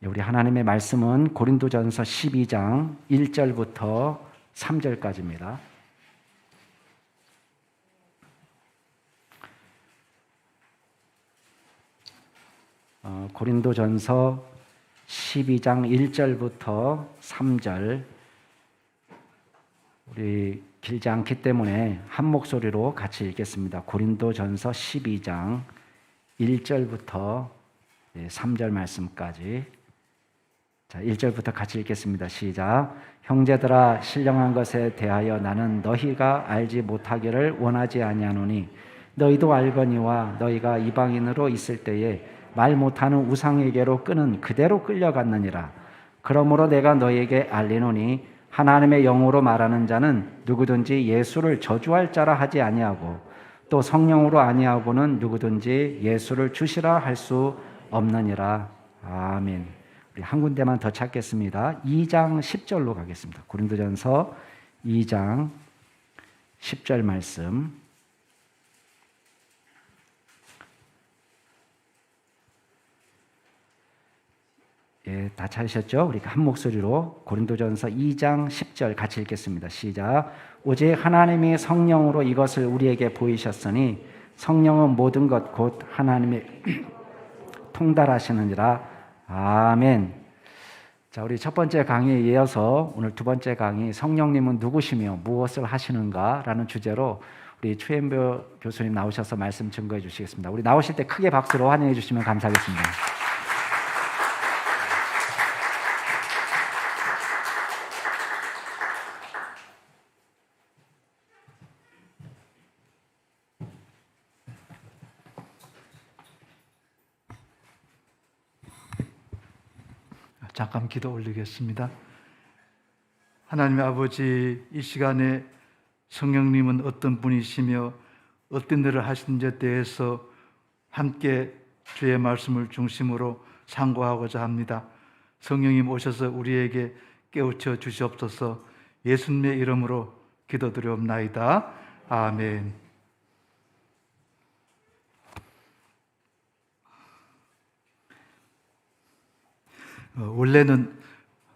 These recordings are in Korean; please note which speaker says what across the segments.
Speaker 1: 우리 하나님의 말씀은 고린도전서 12장 1절부터 3절까지입니다. 고린도전서 12장 1절부터 3절, 우리 길지 않기 때문에 한 목소리로 같이 읽겠습니다. 고린도전서 12장 1절부터 3절 말씀까지. 자, 1절부터 같이 읽겠습니다. 시작. 형제들아, 신령한 것에 대하여 나는 너희가 알지 못하기를 원하지 아니하노니 너희도 알거니와 너희가 이방인으로 있을 때에 말 못하는 우상에게로 끄는 그대로 끌려갔느니라. 그러므로 내가 너희에게 알리노니 하나님의 영으로 말하는 자는 누구든지 예수를 저주할 자라 하지 아니하고 또 성령으로 아니하고는 누구든지 예수를 주시라 할 수 없느니라. 아멘. 우리 한 군데만 더 찾겠습니다. 2장 10절로 가겠습니다. 고린도전서 2장 10절 말씀. 예, 다 찾으셨죠? 우리 한 목소리로 고린도전서 2장 10절 같이 읽겠습니다. 시작. 오직 하나님이 성령으로 이것을 우리에게 보이셨으니 성령은 모든 것 곧 하나님의 통달하시느니라. 아멘. 자, 우리 첫 번째 강의에 이어서 오늘 두 번째 강의, 성령님은 누구시며 무엇을 하시는가 라는 주제로 우리 최현보 교수님 나오셔서 말씀 증거해 주시겠습니다. 우리 나오실 때 크게 박수로 환영해 주시면 감사하겠습니다.
Speaker 2: 잠깐 기도 올리겠습니다. 하나님의 아버지, 이 시간에 성령님은 어떤 분이시며 어떤 일을 하시는지에 대해서 함께 주의 말씀을 중심으로 상고하고자 합니다. 성령님 오셔서 우리에게 깨우쳐 주시옵소서. 예수님의 이름으로 기도드리옵나이다. 아멘. 원래는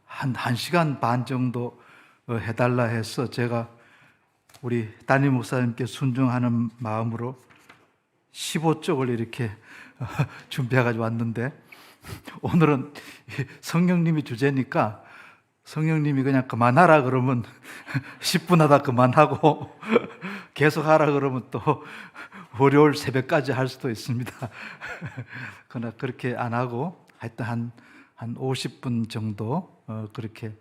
Speaker 2: 한 1시간 반 정도 해달라 해서 제가 우리 담임 목사님께 순종하는 마음으로 15쪽을 이렇게 준비해가지고 왔는데, 오늘은 성령님이 주제니까 성령님이 그냥 그만하라 그러면 10분 하다 그만하고 계속 하라 그러면 또 월요일 새벽까지 할 수도 있습니다. 그러나 그렇게 안 하고 하여튼 한 50분 정도 그렇게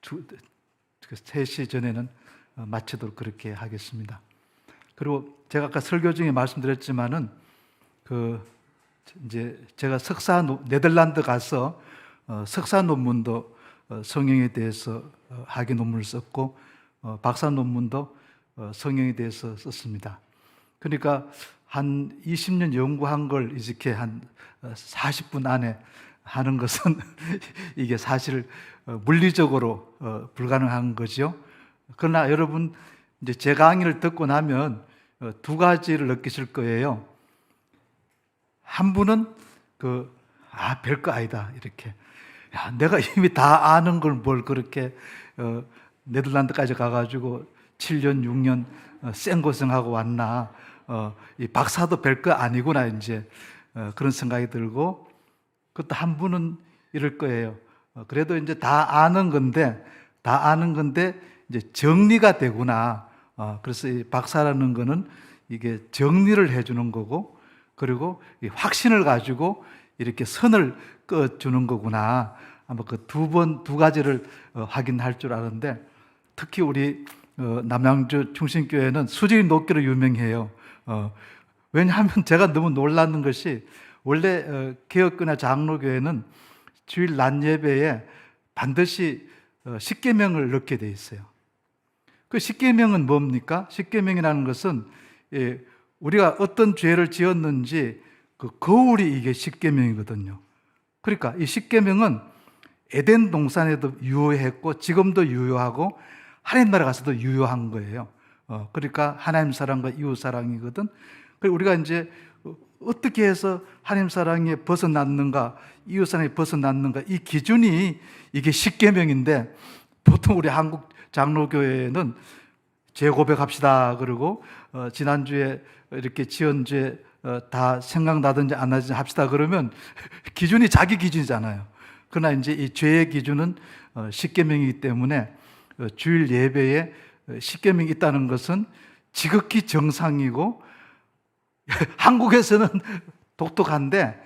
Speaker 2: 3시 전에는 마치도록 그렇게 하겠습니다. 그리고 제가 아까 설교 중에 말씀드렸지만은 이제 제가 네덜란드 가서 석사 논문도 성령에 대해서 학위 논문을 썼고 박사 논문도 성령에 대해서 썼습니다. 그러니까 한 20년 연구한 걸 이렇게 한 40분 안에 하는 것은 이게 사실 물리적으로 불가능한 거죠. 그러나 여러분, 이제 제 강의를 듣고 나면 두 가지를 느끼실 거예요. 한 분은 별거 아니다 이렇게, 야, 내가 이미 다 아는 걸 뭘 그렇게 네덜란드까지 가가지고 7년 6년 생고생하고 왔나, 이 박사도 별거 아니구나 이제 그런 생각이 들고, 그것도 한 분은 이럴 거예요. 그래도 이제 다 아는 건데 이제 정리가 되구나. 그래서 이 박사라는 거는 이게 정리를 해주는 거고, 그리고 이 확신을 가지고 이렇게 선을 그어주는 거구나. 아마 그 두 가지를 확인할 줄 아는데, 특히 우리 남양주 충신교회는 수준이 높기로 유명해요. 왜냐하면 제가 너무 놀랐는 것이, 원래 개혁교나 장로교회는 주일 낮 예배에 반드시 십계명을 넣게 돼 있어요. 그 십계명은 뭡니까? 십계명이라는 것은 우리가 어떤 죄를 지었는지 그 거울이 이게 십계명이거든요. 그러니까 이 십계명은 에덴 동산에도 유효했고 지금도 유효하고 하나님 나라 가서도 유효한 거예요. 그러니까 하나님 사랑과 이웃 사랑이거든. 그리고 우리가 이제 어떻게 해서 하나님 사랑에 벗어났는가, 이웃 사랑에 벗어났는가, 이 기준이 이게 십계명인데, 보통 우리 한국 장로교회는 죄 고백합시다 그러고 지난주에 이렇게 지은죄 다 생각나든지 안 나든지 합시다 그러면 기준이 자기 기준이잖아요. 그러나 이제 이 죄의 기준은 십계명이기 때문에 주일 예배에 십계명이 있다는 것은 지극히 정상이고 한국에서는 독특한데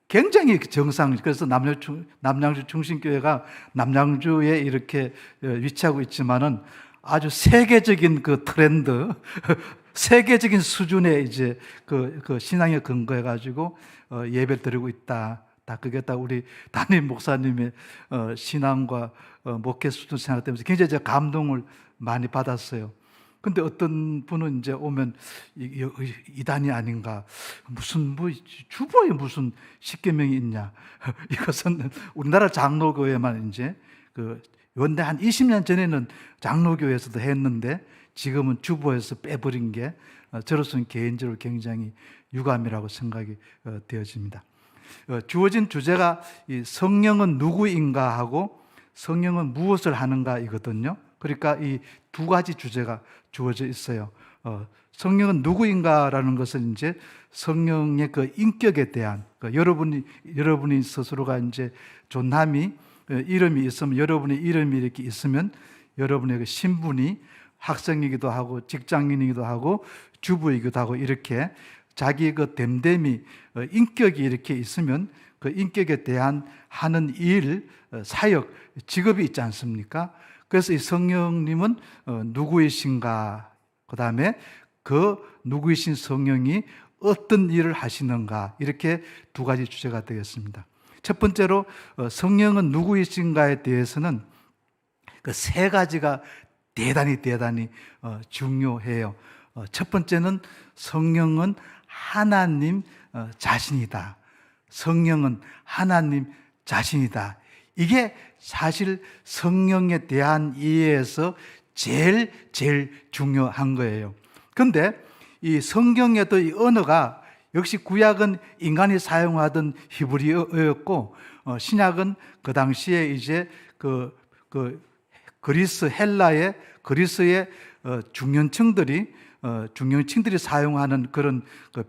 Speaker 2: 굉장히 정상. 그래서 남양주 중심교회가 남양주에 이렇게 위치하고 있지만은 아주 세계적인 그 트렌드, 세계적인 수준의 이제 그 신앙에 근거해 가지고 예배 드리고 있다. 다 그게 다 우리 담임 목사님의 신앙과 목회 수준 생활 때문에 굉장히 제가 감동을 많이 받았어요. 근데 어떤 분은 이제 오면 이단이 아닌가, 무슨 뭐 주보에 무슨 십계명이 있냐. 이것은 우리나라 장로교회만 이제 그 원래 한 20년 전에는 장로교회에서도 했는데 지금은 주보에서 빼버린 게 저로서는 개인적으로 굉장히 유감이라고 생각이 되어집니다. 주어진 주제가 이 성령은 누구인가 하고 성령은 무엇을 하는가 이거든요. 그러니까 이 두 가지 주제가 주어져 있어요. 성령은 누구인가라는 것은 이제 성령의 그 인격에 대한 여러분이 스스로가 이제 존함이 이름이 있으면 여러분의 이름이 이렇게 있으면 여러분의 그 신분이 학생이기도 하고 직장인이기도 하고 주부이기도 하고 이렇게 자기 그 됨됨이 인격이 이렇게 있으면 그 인격에 대한 하는 일, 사역, 직업이 있지 않습니까? 그래서 이 성령님은 누구이신가? 그 다음에 그 누구이신 성령이 어떤 일을 하시는가? 이렇게 두 가지 주제가 되겠습니다. 첫 번째로 성령은 누구이신가에 대해서는 그 세 가지가 대단히 중요해요. 첫 번째는 성령은 하나님 자신이다. 성령은 하나님 자신이다. 이게 사실 성령에 대한 이해에서 제일 중요한 거예요. 그런데 이 성경에도 이 언어가 역시 구약은 인간이 사용하던 히브리어였고 신약은 그 당시에 이제 그리스의 중년층들이 사용하는 그런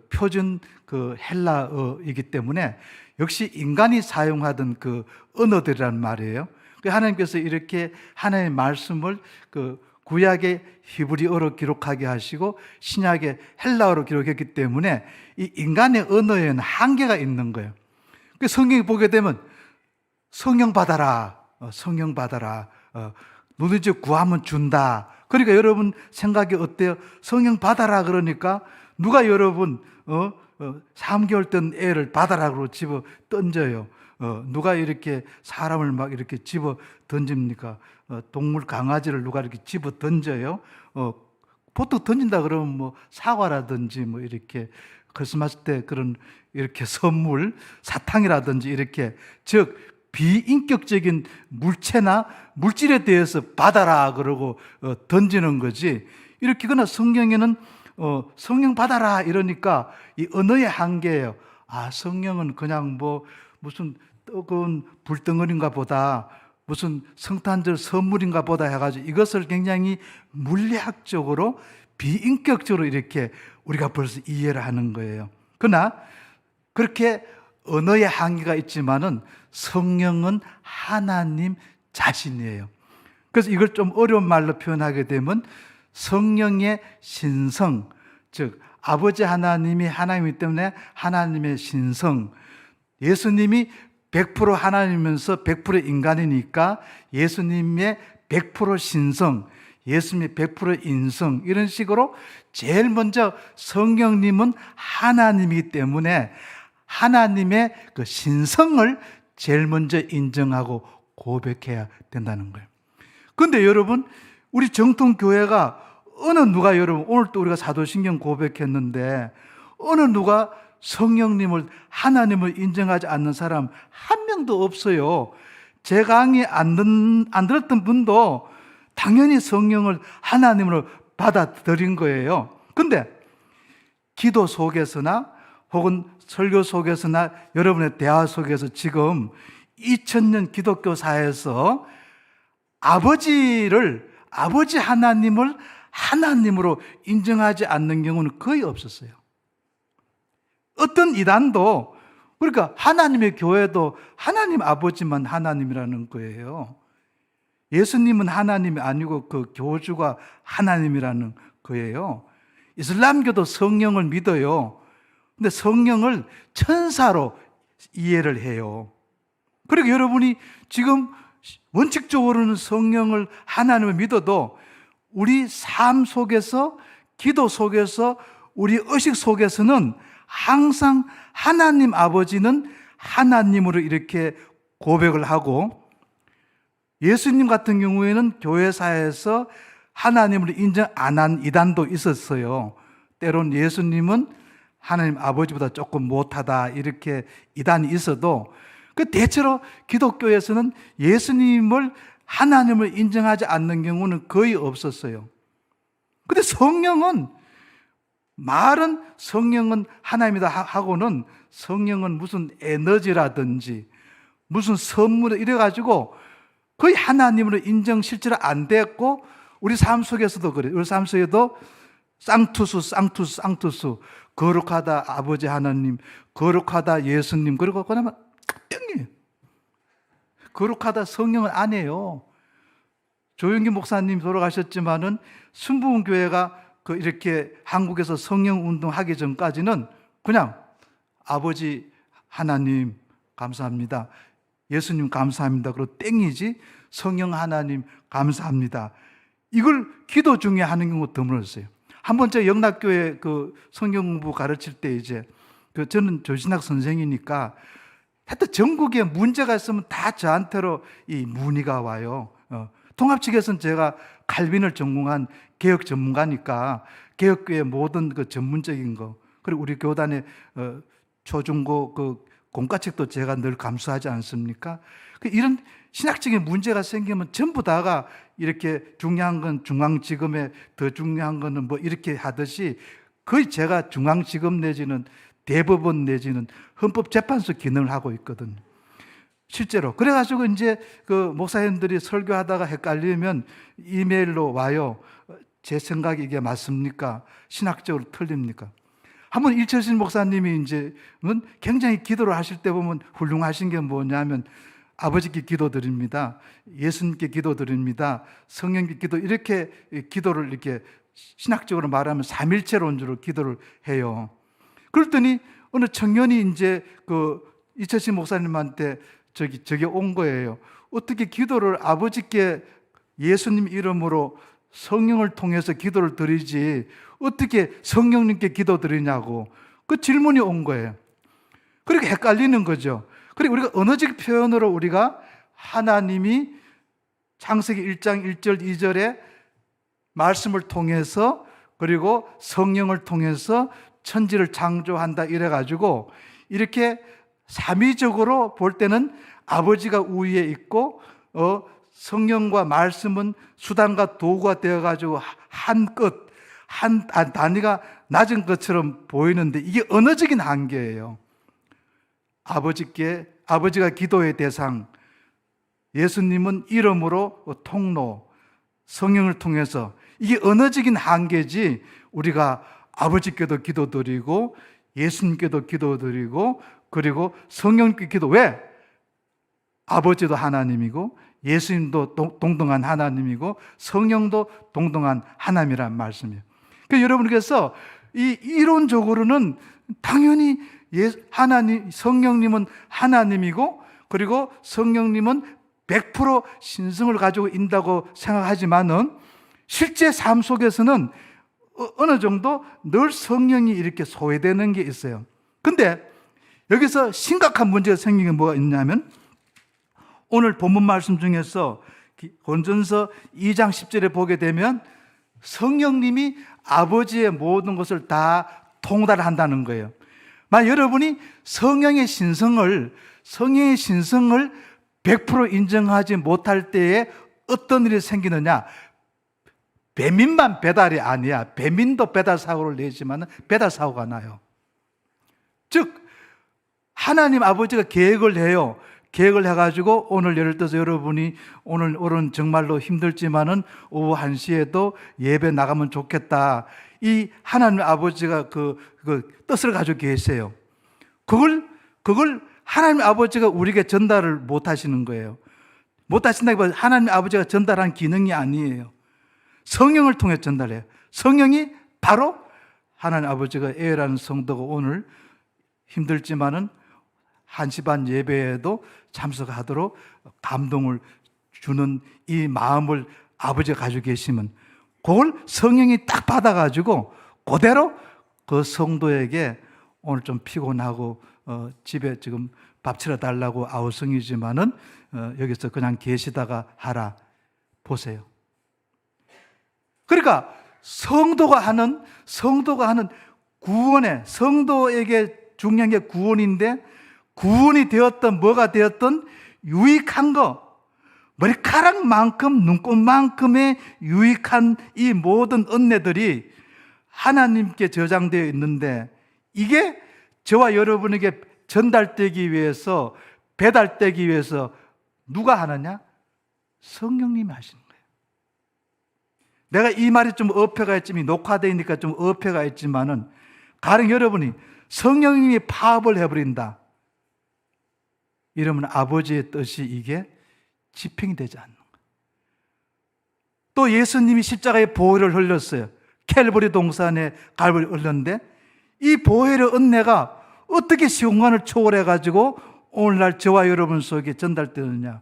Speaker 2: 표준 헬라어이기 때문에 역시 인간이 사용하던 그 언어들이란 말이에요. 하나님께서 이렇게 하나님의 말씀을 구약의 히브리어로 기록하게 하시고 신약의 헬라어로 기록했기 때문에 이 인간의 언어에는 한계가 있는 거예요. 성경에 보게 되면 성령 받아라, 성령 받아라, 누구든지 구하면 준다. 그러니까 여러분 생각이 어때요? 성령 받아라 그러니까 누가 여러분 3개월 된 애를 받아라고 집어 던져요. 누가 이렇게 사람을 막 이렇게 집어 던집니까? 동물 강아지를 누가 이렇게 집어 던져요? 보통 던진다 그러면 뭐 사과라든지 뭐 이렇게 크리스마스 때 그런 이렇게 선물, 사탕이라든지 이렇게 즉 비인격적인 물체나 물질에 대해서 받아라 그러고 던지는 거지. 이렇게 그러나 성경에는 성령 받아라 이러니까 이 언어의 한계예요. 성령은 그냥 뭐 무슨 뜨거운 불덩어리인가 보다, 무슨 성탄절 선물인가 보다 해가지고 이것을 굉장히 물리학적으로 비인격적으로 이렇게 우리가 벌써 이해를 하는 거예요. 그러나 그렇게 언어의 한계가 있지만은 성령은 하나님 자신이에요. 그래서 이걸 좀 어려운 말로 표현하게 되면 성령의 신성, 즉 아버지 하나님이 하나님이기 때문에 하나님의 신성, 예수님이 100% 하나님이면서 100% 인간이니까 예수님의 100% 신성, 예수님의 100% 인성, 이런 식으로 제일 먼저 성령님은 하나님이기 때문에 하나님의 그 신성을 제일 먼저 인정하고 고백해야 된다는 거예요. 그런데 여러분, 우리 정통교회가 어느 누가 여러분, 오늘 또 우리가 사도신경 고백했는데 어느 누가 성령님을, 하나님을 인정하지 않는 사람 한 명도 없어요. 제 강의 안 들었던 분도 당연히 성령을 하나님으로 받아들인 거예요. 근데 기도 속에서나 혹은 설교 속에서나 여러분의 대화 속에서 지금 2000년 기독교 사회에서 아버지 하나님을 하나님으로 인정하지 않는 경우는 거의 없었어요. 어떤 이단도, 그러니까 하나님의 교회도 하나님 아버지만 하나님이라는 거예요. 예수님은 하나님이 아니고 그 교주가 하나님이라는 거예요. 이슬람교도 성령을 믿어요. 근데 성령을 천사로 이해를 해요. 그리고 여러분이 지금 원칙적으로는 성령을 하나님을 믿어도 우리 삶 속에서, 기도 속에서, 우리 의식 속에서는 항상 하나님 아버지는 하나님으로 이렇게 고백을 하고, 예수님 같은 경우에는 교회사에서 하나님을 인정 안 한 이단도 있었어요. 때론 예수님은 하나님 아버지보다 조금 못하다 이렇게 이단이 있어도, 그 대체로 기독교에서는 예수님을 하나님을 인정하지 않는 경우는 거의 없었어요. 근데 성령은, 말은 성령은 하나님이다 하고는 성령은 무슨 에너지라든지 무슨 선물 이래가지고 거의 하나님으로 인정 실제로 안 됐고, 우리 삶 속에서도 그래요. 우리 삶 속에도 쌍투스 거룩하다 아버지 하나님, 거룩하다 예수님, 그리고 그나마 땡이에요. 거룩하다 성령은 안 해요. 조영기 목사님 돌아가셨지만은 순복음교회가 이렇게 한국에서 성령 운동하기 전까지는 그냥 아버지 하나님 감사합니다, 예수님 감사합니다, 그리고 땡이지 성령 하나님 감사합니다, 이걸 기도 중에 하는 경우가 드물었어요. 한 번 제가 영락교회 성경 공부 가르칠 때 저는 조신학 선생이니까 하여튼 전국에 문제가 있으면 다 저한테로 이 문의가 와요. 통합 측에서는 제가 칼빈을 전공한 개혁 전문가니까 개혁교회 모든 전문적인 거, 그리고 우리 교단의 초중고 공과책도 제가 늘 감수하지 않습니까? 이런 신학적인 문제가 생기면 전부 다가 이렇게 중요한 건 중앙지검에, 더 중요한 거는 뭐 이렇게 하듯이 거의 제가 중앙지검 내지는 대법원 내지는 헌법재판소 기능을 하고 있거든요. 실제로. 그래가지고 이제 목사님들이 설교하다가 헷갈리면 이메일로 와요. 제 생각이 이게 맞습니까? 신학적으로 틀립니까? 한번 일철신 목사님이 이제는 굉장히 기도를 하실 때 보면 훌륭하신 게 뭐냐면, 아버지께 기도드립니다, 예수님께 기도드립니다, 성령께 기도, 이렇게 기도를 이렇게 신학적으로 말하면 삼일체론주로 기도를 해요. 그랬더니 어느 청년이 이제 이철신 목사님한테 저기 온 거예요. 어떻게 기도를 아버지께 예수님 이름으로 성령을 통해서 기도를 드리지 어떻게 성령님께 기도 드리냐고 그 질문이 온 거예요. 그렇게 헷갈리는 거죠. 그리고 우리가 언어적 표현으로 우리가 하나님이 창세기 1장 1절 2절에 말씀을 통해서 그리고 성령을 통해서 천지를 창조한다 이래가지고 이렇게 삼위적으로 볼 때는 아버지가 우위에 있고 성령과 말씀은 수단과 도구가 되어가지고 한 단위가 낮은 것처럼 보이는데 이게 언어적인 한계예요. 아버지가 기도의 대상, 예수님은 이름으로 통로, 성령을 통해서, 이게 언어적인 한계지 우리가 아버지께도 기도드리고 예수님께도 기도드리고 그리고 성령께 기도. 왜? 아버지도 하나님이고 예수님도 동등한 하나님이고 성령도 동등한 하나님이란 말씀이에요. 그러니까 여러분께서 이 이론적으로는 당연히 하나님, 성령님은 하나님이고 그리고 성령님은 100% 신성을 가지고 있다고 생각하지만은 실제 삶 속에서는 어느 정도 늘 성령이 이렇게 소외되는 게 있어요. 근데 여기서 심각한 문제가 생긴 게 뭐가 있냐면 오늘 본문 말씀 중에서 고린도전서 2장 10절에 보게 되면 성령님이 아버지의 모든 것을 다 통달한다는 거예요. 만약 여러분이 성령의 신성을 100% 인정하지 못할 때에 어떤 일이 생기느냐? 배민만 배달이 아니야. 배민도 배달 사고를 내지만 배달 사고가 나요. 즉 하나님 아버지가 계획을 해요. 계획을 해가지고 오늘 예를 들어서 여러분이 오늘은 정말로 힘들지만은 오후 1시에도 예배 나가면 좋겠다. 이 하나님 아버지가 그 뜻을 가지고 계세요. 그걸 하나님 아버지가 우리에게 전달을 못 하시는 거예요. 못 하신다기보다 하나님 아버지가 전달한 기능이 아니에요. 성령을 통해 전달해요. 성령이 바로 하나님 아버지가 에라는 성도가 오늘 힘들지만은 1시 반 예배에도 참석하도록 감동을 주는 이 마음을 아버지가 가지고 계시면 그걸 성령이 딱 받아가지고 그대로 그 성도에게 오늘 좀 피곤하고 집에 지금 밥 차려 달라고 아우성이지만은 여기서 그냥 계시다가 하라 보세요. 그러니까 성도가 하는 구원에 성도에게 중요한 게 구원인데 구원이 되었던 뭐가 되었던 유익한 거 머리카락만큼 눈곱만큼의 유익한 이 모든 은혜들이 하나님께 저장되어 있는데 이게 저와 여러분에게 전달되기 위해서 배달되기 위해서 누가 하느냐? 성령님이 하시는 거예요. 내가 이 말이 좀 어폐가 있지만 녹화되니까 좀 어폐가 있지만은 가령 여러분이 성령님이 파업을 해버린다 이러면 아버지의 뜻이 이게 집행이 되지 않는 거예요. 또 예수님이 십자가에 보혈을 흘렸어요. 캘버리 동산에 갈보리 흘렸는데 이 보혈의 은혜가 어떻게 시공간을 초월해가지고 오늘날 저와 여러분 속에 전달되느냐?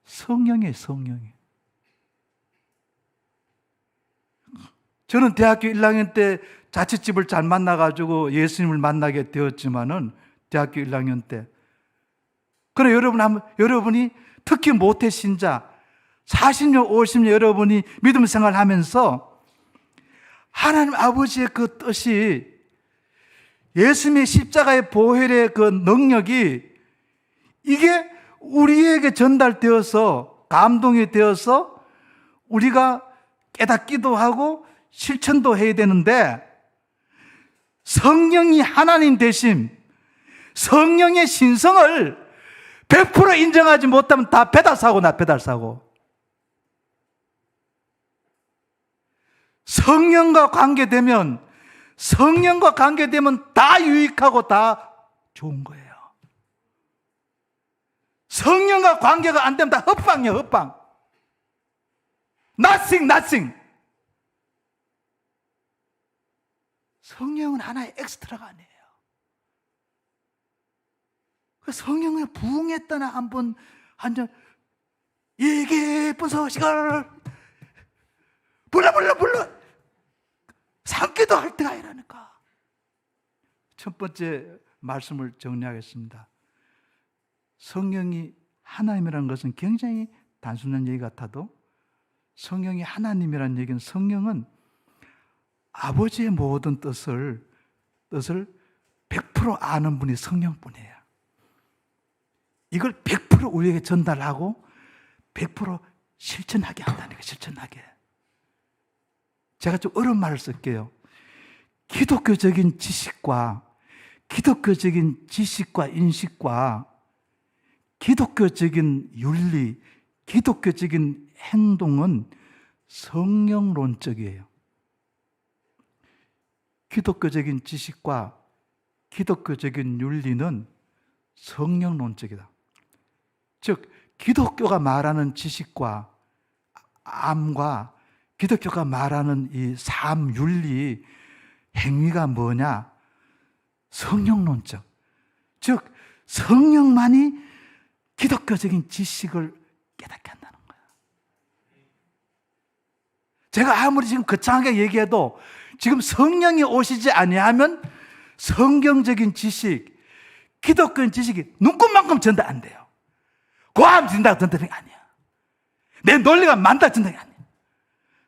Speaker 2: 성령이에요, 성령이. 저는 대학교 1학년 때 자취집을 잘 만나가지고 예수님을 만나게 되었지만은 대학교 1학년 때. 그러나 여러분이 특히 모태신자 40년, 50년 여러분이 믿음 생활하면서 하나님 아버지의 그 뜻이 예수님의 십자가의 보혈의 그 능력이 이게 우리에게 전달되어서 감동이 되어서 우리가 깨닫기도 하고 실천도 해야 되는데 성령이 하나님 되심, 성령의 신성을 100% 인정하지 못하면 다 배달사고나 배달사고. 성령과 관계되면 다 유익하고 다 좋은 거예요. 성령과 관계가 안 되면 다 헛방이에요, 헛방. Nothing. 성령은 하나의 엑스트라가 아니에요. 성령에 부응했다나 한번 이게 예쁜 소식을 불러 삼기도 할 때가 아니라니까. 첫 번째 말씀을 정리하겠습니다. 성령이 하나님이라는 것은 굉장히 단순한 얘기 같아도 성령이 하나님이라는 얘기는 성령은 아버지의 모든 뜻을 100% 아는 분이 성령뿐이에요. 이걸 100% 우리에게 전달하고 100% 실천하게 한다니까, 실천하게. 제가 좀 어려운 말을 쓸게요. 기독교적인 지식과 인식과 기독교적인 윤리, 기독교적인 행동은 성령론적이에요. 기독교적인 지식과 기독교적인 윤리는 성령론적이다. 즉 기독교가 말하는 지식과 암과 기독교가 말하는 이 삶 윤리 행위가 뭐냐? 성령론적. 즉 성령만이 기독교적인 지식을 깨닫게 한다는 거예요. 제가 아무리 지금 거창하게 얘기해도 지금 성령이 오시지 아니하면 성경적인 지식, 기독교적인 지식이 눈꽃만큼 전달 안 돼요. 고함 진다고 전달이 아니야. 내 논리가 많다 전달이 아니야.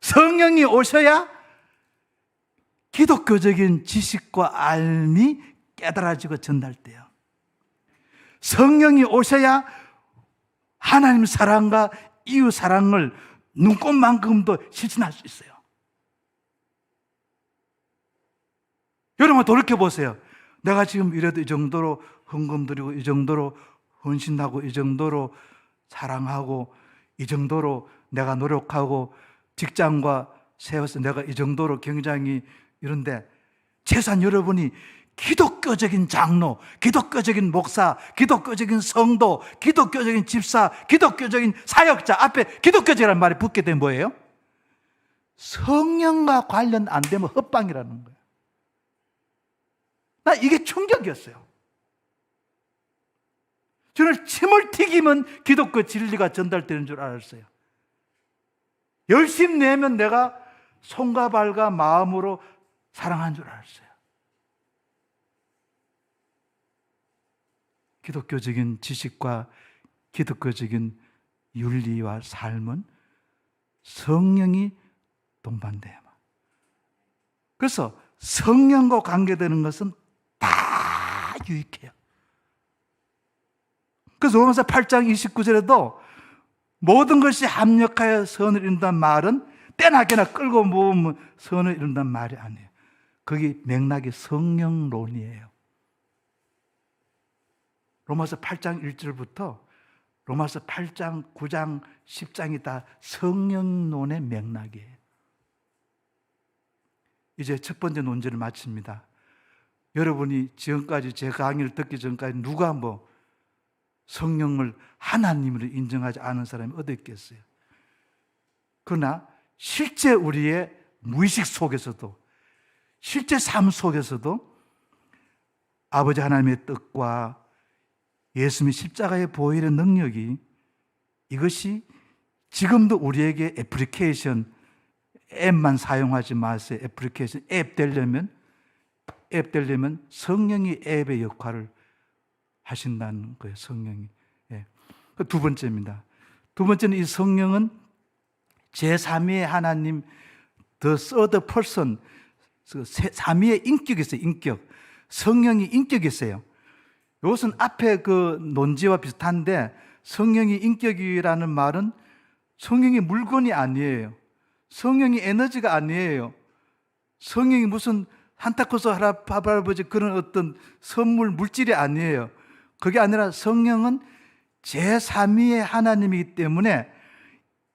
Speaker 2: 성령이 오셔야 기독교적인 지식과 알미 깨달아지고 전달돼요. 성령이 오셔야 하나님 사랑과 이웃 사랑을 눈꽃만큼도 실천할 수 있어요. 여러분 돌이켜보세요. 내가 지금 이래도 이 정도로 헌금 드리고 이 정도로 헌신하고 이 정도로 사랑하고 이 정도로 내가 노력하고 직장과 세워서 내가 이 정도로 굉장히 이런데 최소한 여러분이 기독교적인 장로, 기독교적인 목사, 기독교적인 성도, 기독교적인 집사, 기독교적인 사역자 앞에 기독교적이라는 말이 붙게 되면 뭐예요? 성령과 관련 안 되면 헛방이라는 거예요. 나 이게 충격이었어요. 저는 침을 튀기면 기독교 진리가 전달되는 줄 알았어요. 열심히 내면 내가 손과 발과 마음으로 사랑한 줄 알았어요. 기독교적인 지식과 기독교적인 윤리와 삶은 성령이 동반돼요. 그래서 성령과 관계되는 것은 다 유익해요. 그래서 로마서 8장 29절에도 모든 것이 합력하여 선을 이룬다는 말은 때나 깨나 끌고 모으면 선을 이룬다는 말이 아니에요. 거기 맥락이 성령론이에요. 로마서 8장 1절부터 로마서 8장, 9장, 10장이 다 성령론의 맥락이에요. 이제 첫 번째 논제를 마칩니다. 여러분이 지금까지 제 강의를 듣기 전까지 누가 성령을 하나님으로 인정하지 않은 사람이 어디 있겠어요? 그러나 실제 우리의 무의식 속에서도 실제 삶 속에서도 아버지 하나님의 뜻과 예수님의 십자가의 보혈의 능력이 이것이 지금도 우리에게 애플리케이션 앱만 사용하지 마세요. 애플리케이션 앱 되려면 성령이 앱의 역할을 하신다는 거예요. 성령이. 예. 두 번째입니다. 두 번째는 이 성령은 제3위의 하나님, the third person, 삼위의 인격이 있어요. 인격. 성령이 인격이 있어요. 이것은 앞에 그 논지와 비슷한데 성령이 인격이라는 말은 성령이 물건이 아니에요. 성령이 에너지가 아니에요. 성령이 무슨 산타클로스 할아버지 그런 어떤 선물 물질이 아니에요. 그게 아니라 성령은 제3위의 하나님이기 때문에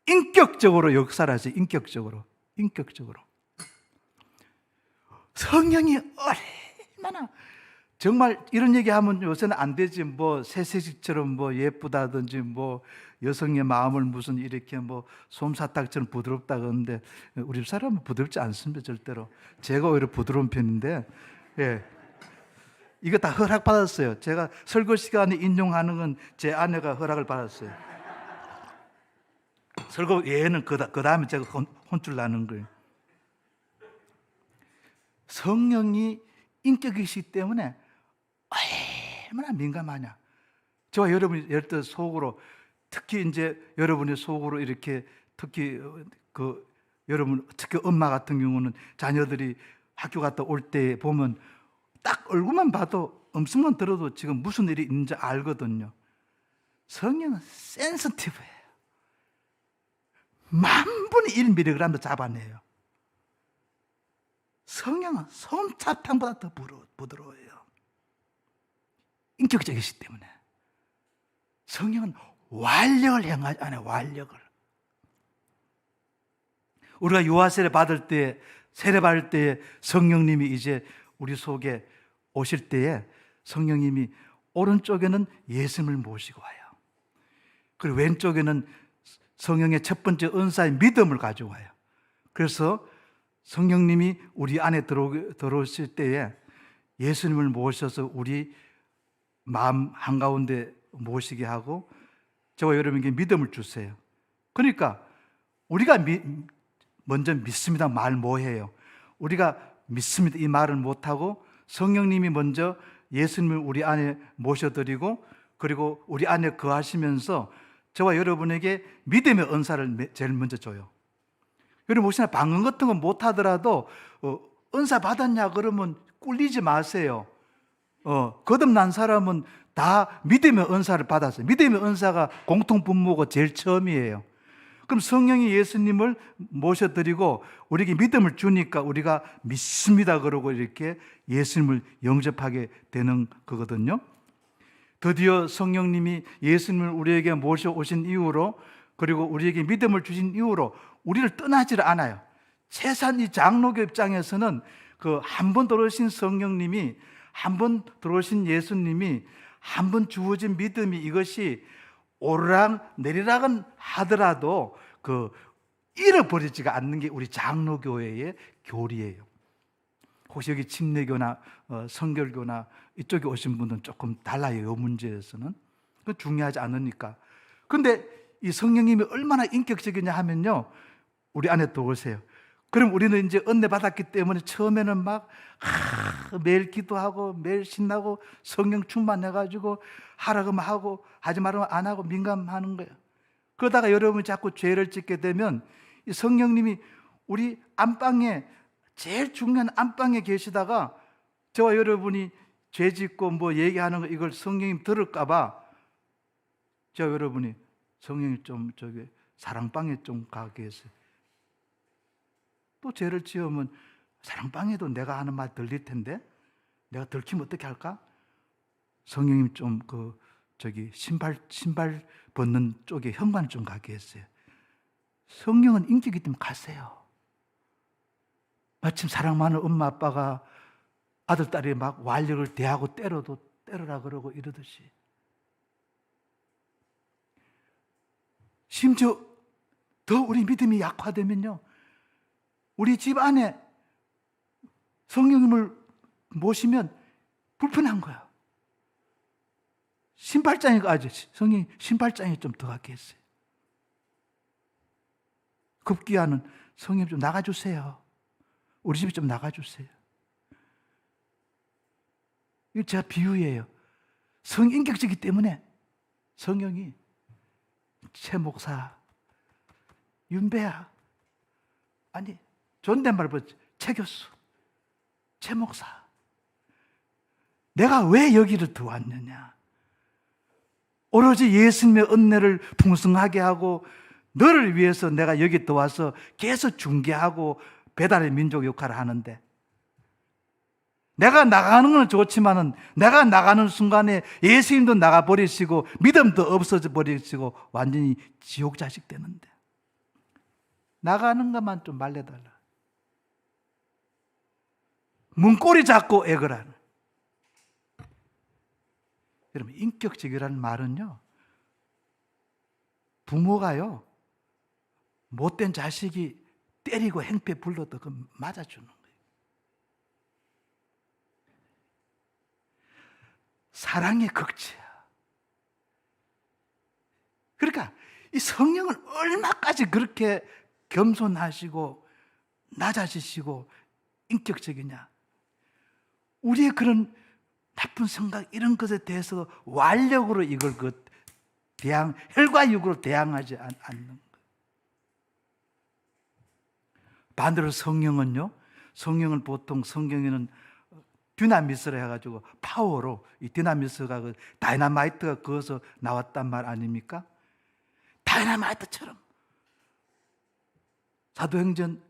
Speaker 2: 인격적으로 역사를 하세요. 인격적으로. 성령이 얼마나 정말 이런 얘기하면 요새는 안 되지. 새색시처럼 예쁘다든지 여성의 마음을 무슨 이렇게 솜사탕처럼 부드럽다 그러는데 우리 집 사람은 부드럽지 않습니다. 절대로. 제가 오히려 부드러운 편인데 예. 이거 다 허락받았어요. 제가 설교 시간에 인용하는 건 제 아내가 허락을 받았어요. 설교 외에는 그 다음에 제가 혼쭐 나는 거예요. 성령이 인격이시기 때문에 얼마나 민감하냐. 저와 여러분이 예를 들어 속으로 특히 이제 여러분의 속으로 이렇게 특히 여러분 특히 엄마 같은 경우는 자녀들이 학교 갔다 올 때 보면 딱 얼굴만 봐도 음성만 들어도 지금 무슨 일이 있는지 알거든요. 성령은 센시티브해요. 10,000분의 1mg도 잡아내요. 성령은 솜사탕보다 더 부드러워요. 인격적이시기 때문에. 성령은 완력을 향하지 않아요. 완력을. 우리가 유아 세례 받을 때, 세례 받을 때 성령님이 이제 우리 속에 오실 때에 성령님이 오른쪽에는 예수님을 모시고 와요. 그리고 왼쪽에는 성령의 첫 번째 은사의 믿음을 가져와요. 그래서 성령님이 우리 안에 들어오실 때에 예수님을 모셔서 우리 마음 한가운데 모시게 하고 저와 여러분에게 믿음을 주세요. 그러니까 우리가 먼저 믿습니다 말 뭐해요? 우리가 믿습니다 이 말을 못하고 성령님이 먼저 예수님을 우리 안에 모셔드리고 그리고 우리 안에 거하시면서 저와 여러분에게 믿음의 은사를 제일 먼저 줘요. 여러분 혹시나 방언 같은 거 못하더라도 은사 받았냐 그러면 꿀리지 마세요. 거듭난 사람은 다 믿음의 은사를 받았어요. 믿음의 은사가 공통분모가 제일 처음이에요. 그럼 성령이 예수님을 모셔드리고 우리에게 믿음을 주니까 우리가 믿습니다 그러고 이렇게 예수님을 영접하게 되는 거거든요. 드디어 성령님이 예수님을 우리에게 모셔오신 이후로, 그리고 우리에게 믿음을 주신 이후로 우리를 떠나지를 않아요. 최소한 이 장로교 입장에서는 그 한 번 들어오신 성령님이, 한 번 들어오신 예수님이, 한 번 주어진 믿음이, 이것이 오르락 내리락은 하더라도 그 잃어버리지가 않는 게 우리 장로교회의 교리예요. 혹시 여기 침례교나 성결교나 이쪽에 오신 분들은 조금 달라요. 이 문제에서는. 그건 중요하지 않으니까. 근데 이 성령님이 얼마나 인격적이냐 하면요, 우리 안에 들어오세요. 그럼 우리는 이제 은혜 받았기 때문에 처음에는 막 매일 기도하고 매일 신나고 성령 충만해가지고 하라고 하고 하지 말라고 안 하고 민감하는 거예요. 그러다가 여러분이 자꾸 죄를 짓게 되면 이 성령님이 우리 안방에, 제일 중요한 안방에 계시다가 저와 여러분이 죄 짓고 뭐 얘기하는 거 이걸 성령님 들을까봐 저와 여러분이 성령이 좀 저기 사랑방에 좀 가게 했어요. 또 죄를 지으면 사랑방에도 내가 하는 말 들릴 텐데 내가 들키면 어떻게 할까? 성령님 좀 저기 신발 벗는 쪽에 현관을 좀 가게 했어요. 성령은 인격이기 때문에 가세요. 마침 사랑 많은 엄마 아빠가 아들 딸이 막 완력을 대하고 때려도 때려라 그러고 이러듯이, 심지어 더 우리 믿음이 약화되면요, 우리 집 안에 성령님을 모시면 불편한 거야. 신발장에까지 성령이 신발장에 좀 들어가게 했어요. 급기야는 성령님 좀 나가주세요. 우리 집에 좀 나가주세요. 이거 제가 비유예요. 성인격적이기 때문에 성령이 최 목사, 윤배야, 아니 존댓말 붙여, 최 교수, 최 목사, 내가 왜 여기를 들어왔느냐? 오로지 예수님의 은혜를 풍성하게 하고 너를 위해서 내가 여기 들어와서 계속 중개하고 배달의 민족 역할을 하는데, 내가 나가는 건 좋지만은 내가 나가는 순간에 예수님도 나가버리시고 믿음도 없어져 버리시고 완전히 지옥 자식 되는데, 나가는 것만 좀 말려달라. 문고리 잡고 애거라는. 여러분, 인격적이라는 말은요, 부모가요 못된 자식이 때리고 행패 불러도 그 맞아주는 거예요. 사랑의 극치야. 그러니까 이 성령을 얼마까지 그렇게 겸손하시고 낮아지시고 인격적이냐? 우리의 그런 나쁜 생각 이런 것에 대해서 완력으로 이걸 혈과 육으로 대항하지 않는 거예요. 반대로 성령은요, 성령은 보통 성경에는 디나미스라 해가지고 파워로, 이 디나미스가 그 다이나마이트가 그어서 나왔단 말 아닙니까? 다이나마이트처럼 사도행전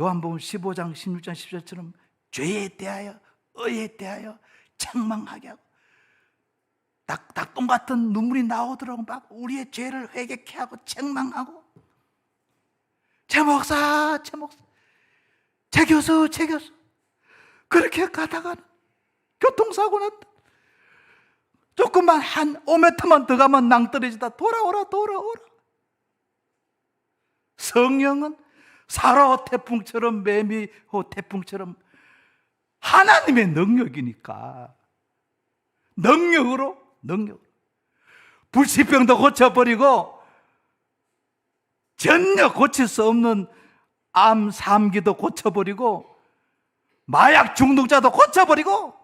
Speaker 2: 요한복음 15장 16장 17절처럼 죄에 대하여 의에 대하여 책망하게 하고 닭똥 같은 눈물이 나오도록 막 우리의 죄를 회개케 하고 책망하고, 최 목사, 최 교수 그렇게 가다가 교통사고 났다. 조금만 한 5m만 더 가면 낭떠러지다. 돌아오라. 성령은 사라오 태풍처럼, 매미호 태풍처럼 하나님의 능력이니까 능력으로 불치병도 고쳐버리고 전혀 고칠 수 없는 암, 삼기도 고쳐버리고 마약 중독자도 고쳐버리고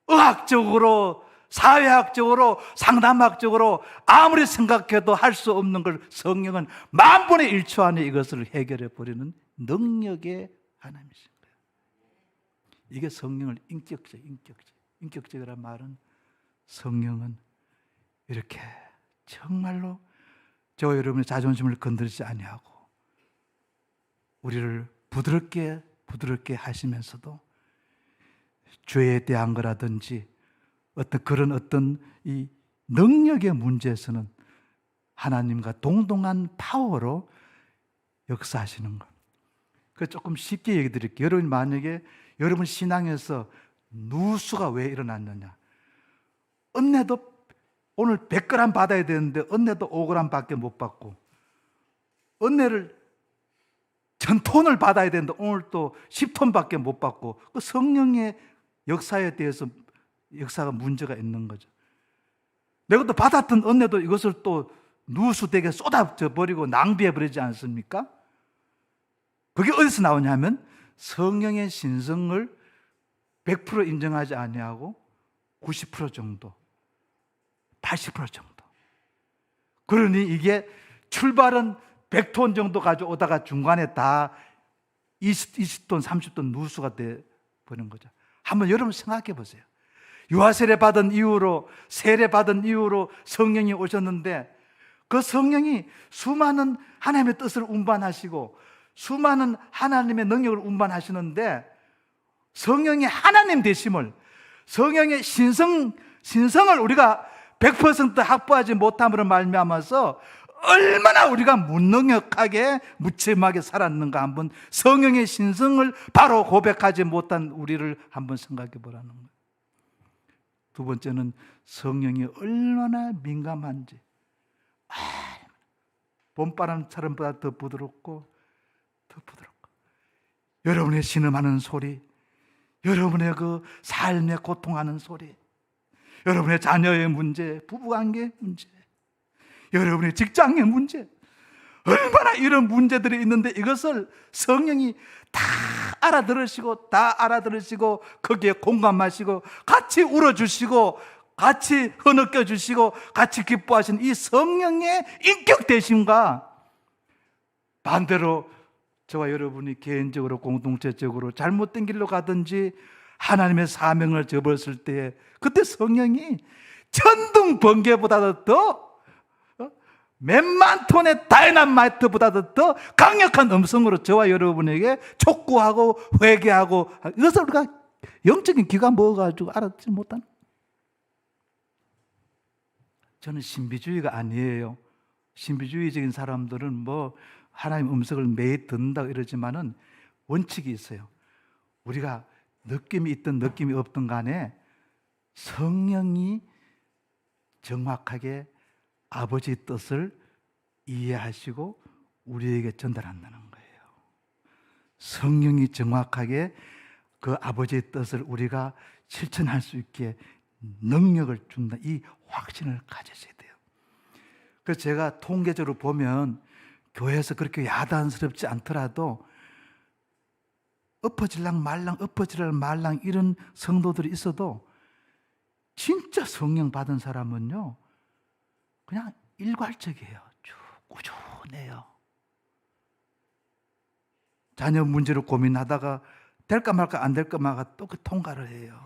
Speaker 2: 의학적으로, 사회학적으로, 상담학적으로 아무리 생각해도 할 수 없는 걸 성령은 10,000분의 1초 안에 이것을 해결해 버리는 능력의 하나님이신 거예요. 이게 성령을 인격적이란 말은 성령은 이렇게 정말로 저와 여러분의 자존심을 건드리지 아니하고 우리를 부드럽게 하시면서도 죄에 대한 거라든지 어떤 이 능력의 문제에서는 하나님과 동등한 파워로 역사하시는 것. 그 조금 쉽게 얘기 드릴게요. 여러분 만약에 여러분 신앙에서 누수가 왜 일어났느냐? 은혜도 오늘 100g 받아야 되는데 은혜도 5g 밖에 못 받고, 은혜를 1000톤을 받아야 되는데 오늘 또 10톤 밖에 못 받고, 그 성령의 역사에 대해서 역사가 문제가 있는 거죠. 내가 또 받았던 은혜도 이것을 또 누수되게 쏟아져 버리고 낭비해 버리지 않습니까? 그게 어디서 나오냐면 성령의 신성을 100% 인정하지 아니하고 90% 정도, 80% 정도. 그러니 이게 출발은 100톤 정도 가져오다가 중간에 다 20톤, 30톤 누수가 돼 버린 거죠. 한번 여러분 생각해 보세요. 유아세례 받은 이후로, 세례 받은 이후로 성령이 오셨는데 그 성령이 수많은 하나님의 뜻을 운반하시고 수많은 하나님의 능력을 운반하시는데, 성령의 하나님 되심을, 성령의 신성을 우리가 100% 확보하지 못함으로 말미암아서 얼마나 우리가 무능력하게 무책임하게 살았는가, 한번 성령의 신성을 바로 고백하지 못한 우리를 한번 생각해 보라는 거예요. 두 번째는 성령이 얼마나 민감한지, 봄바람처럼보다 더 부드럽고 여러분의 신음하는 소리, 여러분의 그 삶에 고통하는 소리, 여러분의 자녀의 문제, 부부관계 문제, 여러분의 직장의 문제, 얼마나 이런 문제들이 있는데 이것을 성령이 다 알아들으시고 거기에 공감하시고 같이 울어주시고 같이 흐느껴 주시고 같이 기뻐하신 이 성령의 인격 되심과 반대로 저와 여러분이 개인적으로 공동체적으로 잘못된 길로 가든지 하나님의 사명을 저버렸을 때 그때 성령이 천둥 번개보다도 더 몇만 톤의 다이너마이트보다도 더 강력한 음성으로 저와 여러분에게 촉구하고 회개하고, 이것을 우리가 영적인 귀가 먹어가지고 알아듣지 못하는. 저는 신비주의가 아니에요. 신비주의적인 사람들은 뭐 하나님 음성을 매일 듣는다 이러지만은 원칙이 있어요. 우리가 느낌이 있든 느낌이 없든 간에 성령이 정확하게 아버지의 뜻을 이해하시고 우리에게 전달한다는 거예요. 성령이 정확하게 그 아버지의 뜻을 우리가 실천할 수 있게 능력을 준다, 이 확신을 가지셔야 돼요. 그래서 제가 통계적으로 보면 교회에서 그렇게 야단스럽지 않더라도 엎어질랑 말랑 이런 성도들이 있어도 진짜 성령 받은 사람은요 그냥 일괄적이에요. 쭉 꾸준해요. 자녀 문제로 고민하다가 될까 말까 안 될까 말까 또 그 통과를 해요.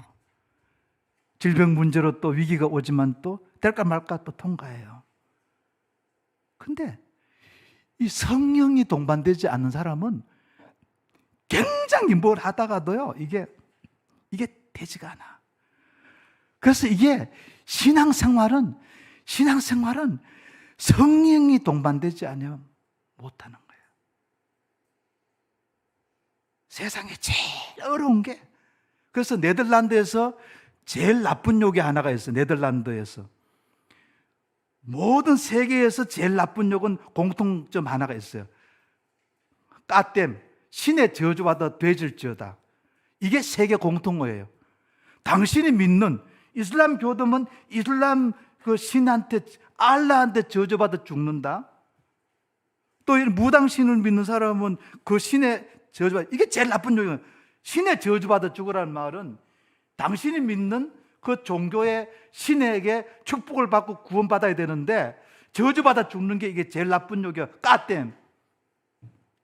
Speaker 2: 질병 문제로 또 위기가 오지만 또 될까 말까 또 통과해요. 근데 이 성령이 동반되지 않는 사람은 굉장히 뭘 하다가도요 이게 되지가 않아. 그래서 이게 신앙생활은 성령이 동반되지 않으면 못하는 거예요. 세상에 제일 어려운 게, 그래서 네덜란드에서 제일 나쁜 욕이 하나가 있어요. 네덜란드에서 모든 세계에서 제일 나쁜 욕은 공통점 하나가 있어요. 까댐, 신의 저주받아 되질지어다. 이게 세계 공통어예요. 당신이 믿는 이슬람 교도면 이슬람 그 신한테, 알라한테 저주받아 죽는다. 또 무당신을 믿는 사람은 그 신의 저주받아, 이게 제일 나쁜 욕이에요. 신의 저주받아 죽으라는 말은 당신이 믿는 그 종교의 신에게 축복을 받고 구원받아야 되는데 저주받아 죽는 게 이게 제일 나쁜 욕이야. 까댐.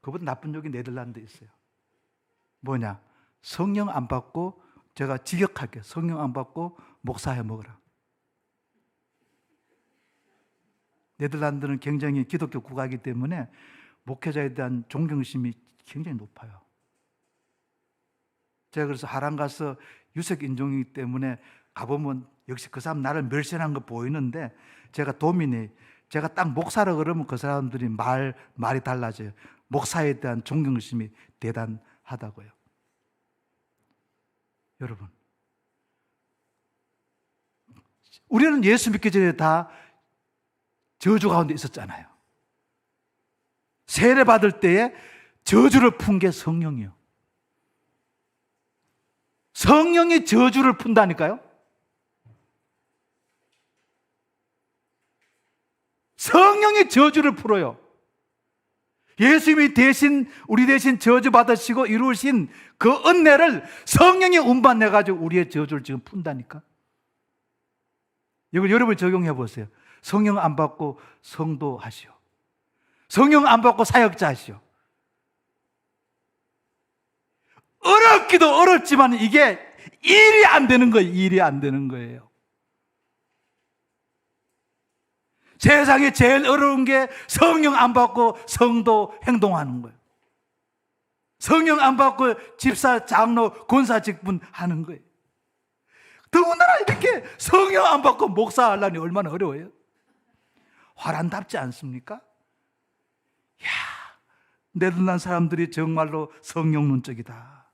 Speaker 2: 그보다 나쁜 욕이 네덜란드에 있어요. 뭐냐? 성령 안 받고, 제가 직역할게요. 성령 안 받고 목사해 먹으라. 네덜란드는 굉장히 기독교 국가이기 때문에 목회자에 대한 존경심이 굉장히 높아요. 제가 그래서 하란 가서 유색 인종이기 때문에 가보면 역시 그 사람 나를 멸시하는 거 보이는데, 제가 제가 딱 목사라 그러면 그 사람들이 말이 달라져요. 목사에 대한 존경심이 대단하다고요. 여러분, 우리는 예수 믿기 전에 다 저주 가운데 있었잖아요. 세례 받을 때에 저주를 푼 게 성령이요. 성령이 저주를 푼다니까요. 성령이 저주를 풀어요. 예수님이 우리 대신 저주 받으시고 이루신 그 은혜를 성령이 운반해 가지고 우리의 저주를 지금 푼다니까. 이걸 여러분 적용해 보세요. 성령 안 받고 성도 하시오. 성령 안 받고 사역자 하시오. 어렵기도 어렵지만 이게 일이 안 되는 거예요. 일이 안 되는 거예요. 세상에 제일 어려운 게 성령 안 받고 성도 행동하는 거예요. 성령 안 받고 집사, 장로, 권사 직분 하는 거예요. 더군다나 이렇게 성령 안 받고 목사 하려니 얼마나 어려워요. 화란답지 않습니까? 야, 네덜란드 사람들이 정말로 성령 눈적이다.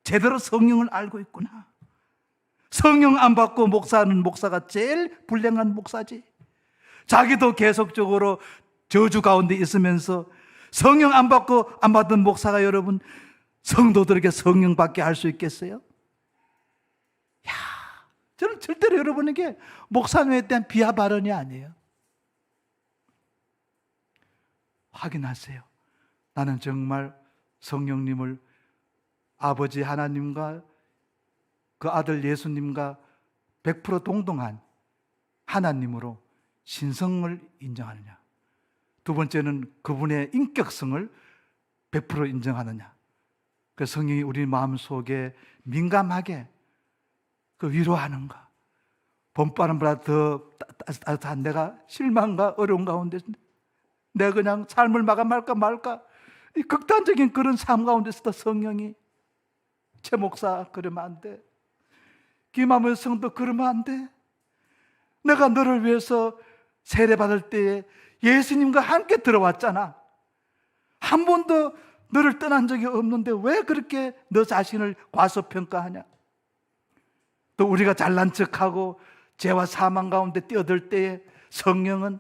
Speaker 2: 제대로 성령을 알고 있구나. 성령 안 받고 목사하는 목사가 제일 불행한 목사지. 자기도 계속적으로 저주 가운데 있으면서 성령 안 받고 안 받은 목사가 여러분 성도들에게 성령 받게 할 수 있겠어요? 야, 저는 절대로 여러분에게 목사님에 대한 비하 발언이 아니에요. 확인하세요. 나는 정말 성령님을 아버지 하나님과 그 아들 예수님과 100% 동등한 하나님으로 신성을 인정하느냐. 두 번째는 그분의 인격성을 100% 인정하느냐. 그 성령이 우리 마음속에 민감하게 그 위로하는가. 봄바람보다 더 따뜻한 내가 실망과 어려운 가운데 내가 그냥 삶을 마감할까 이 극단적인 그런 삶 가운데서도 성령이 최 목사 그러면 안 돼. 김하면 성도 그러면 안 돼. 내가 너를 위해서 세례받을 때에 예수님과 함께 들어왔잖아. 한 번도 너를 떠난 적이 없는데 왜 그렇게 너 자신을 과소평가하냐. 또 우리가 잘난 척하고 죄와 사망 가운데 뛰어들 때에 성령은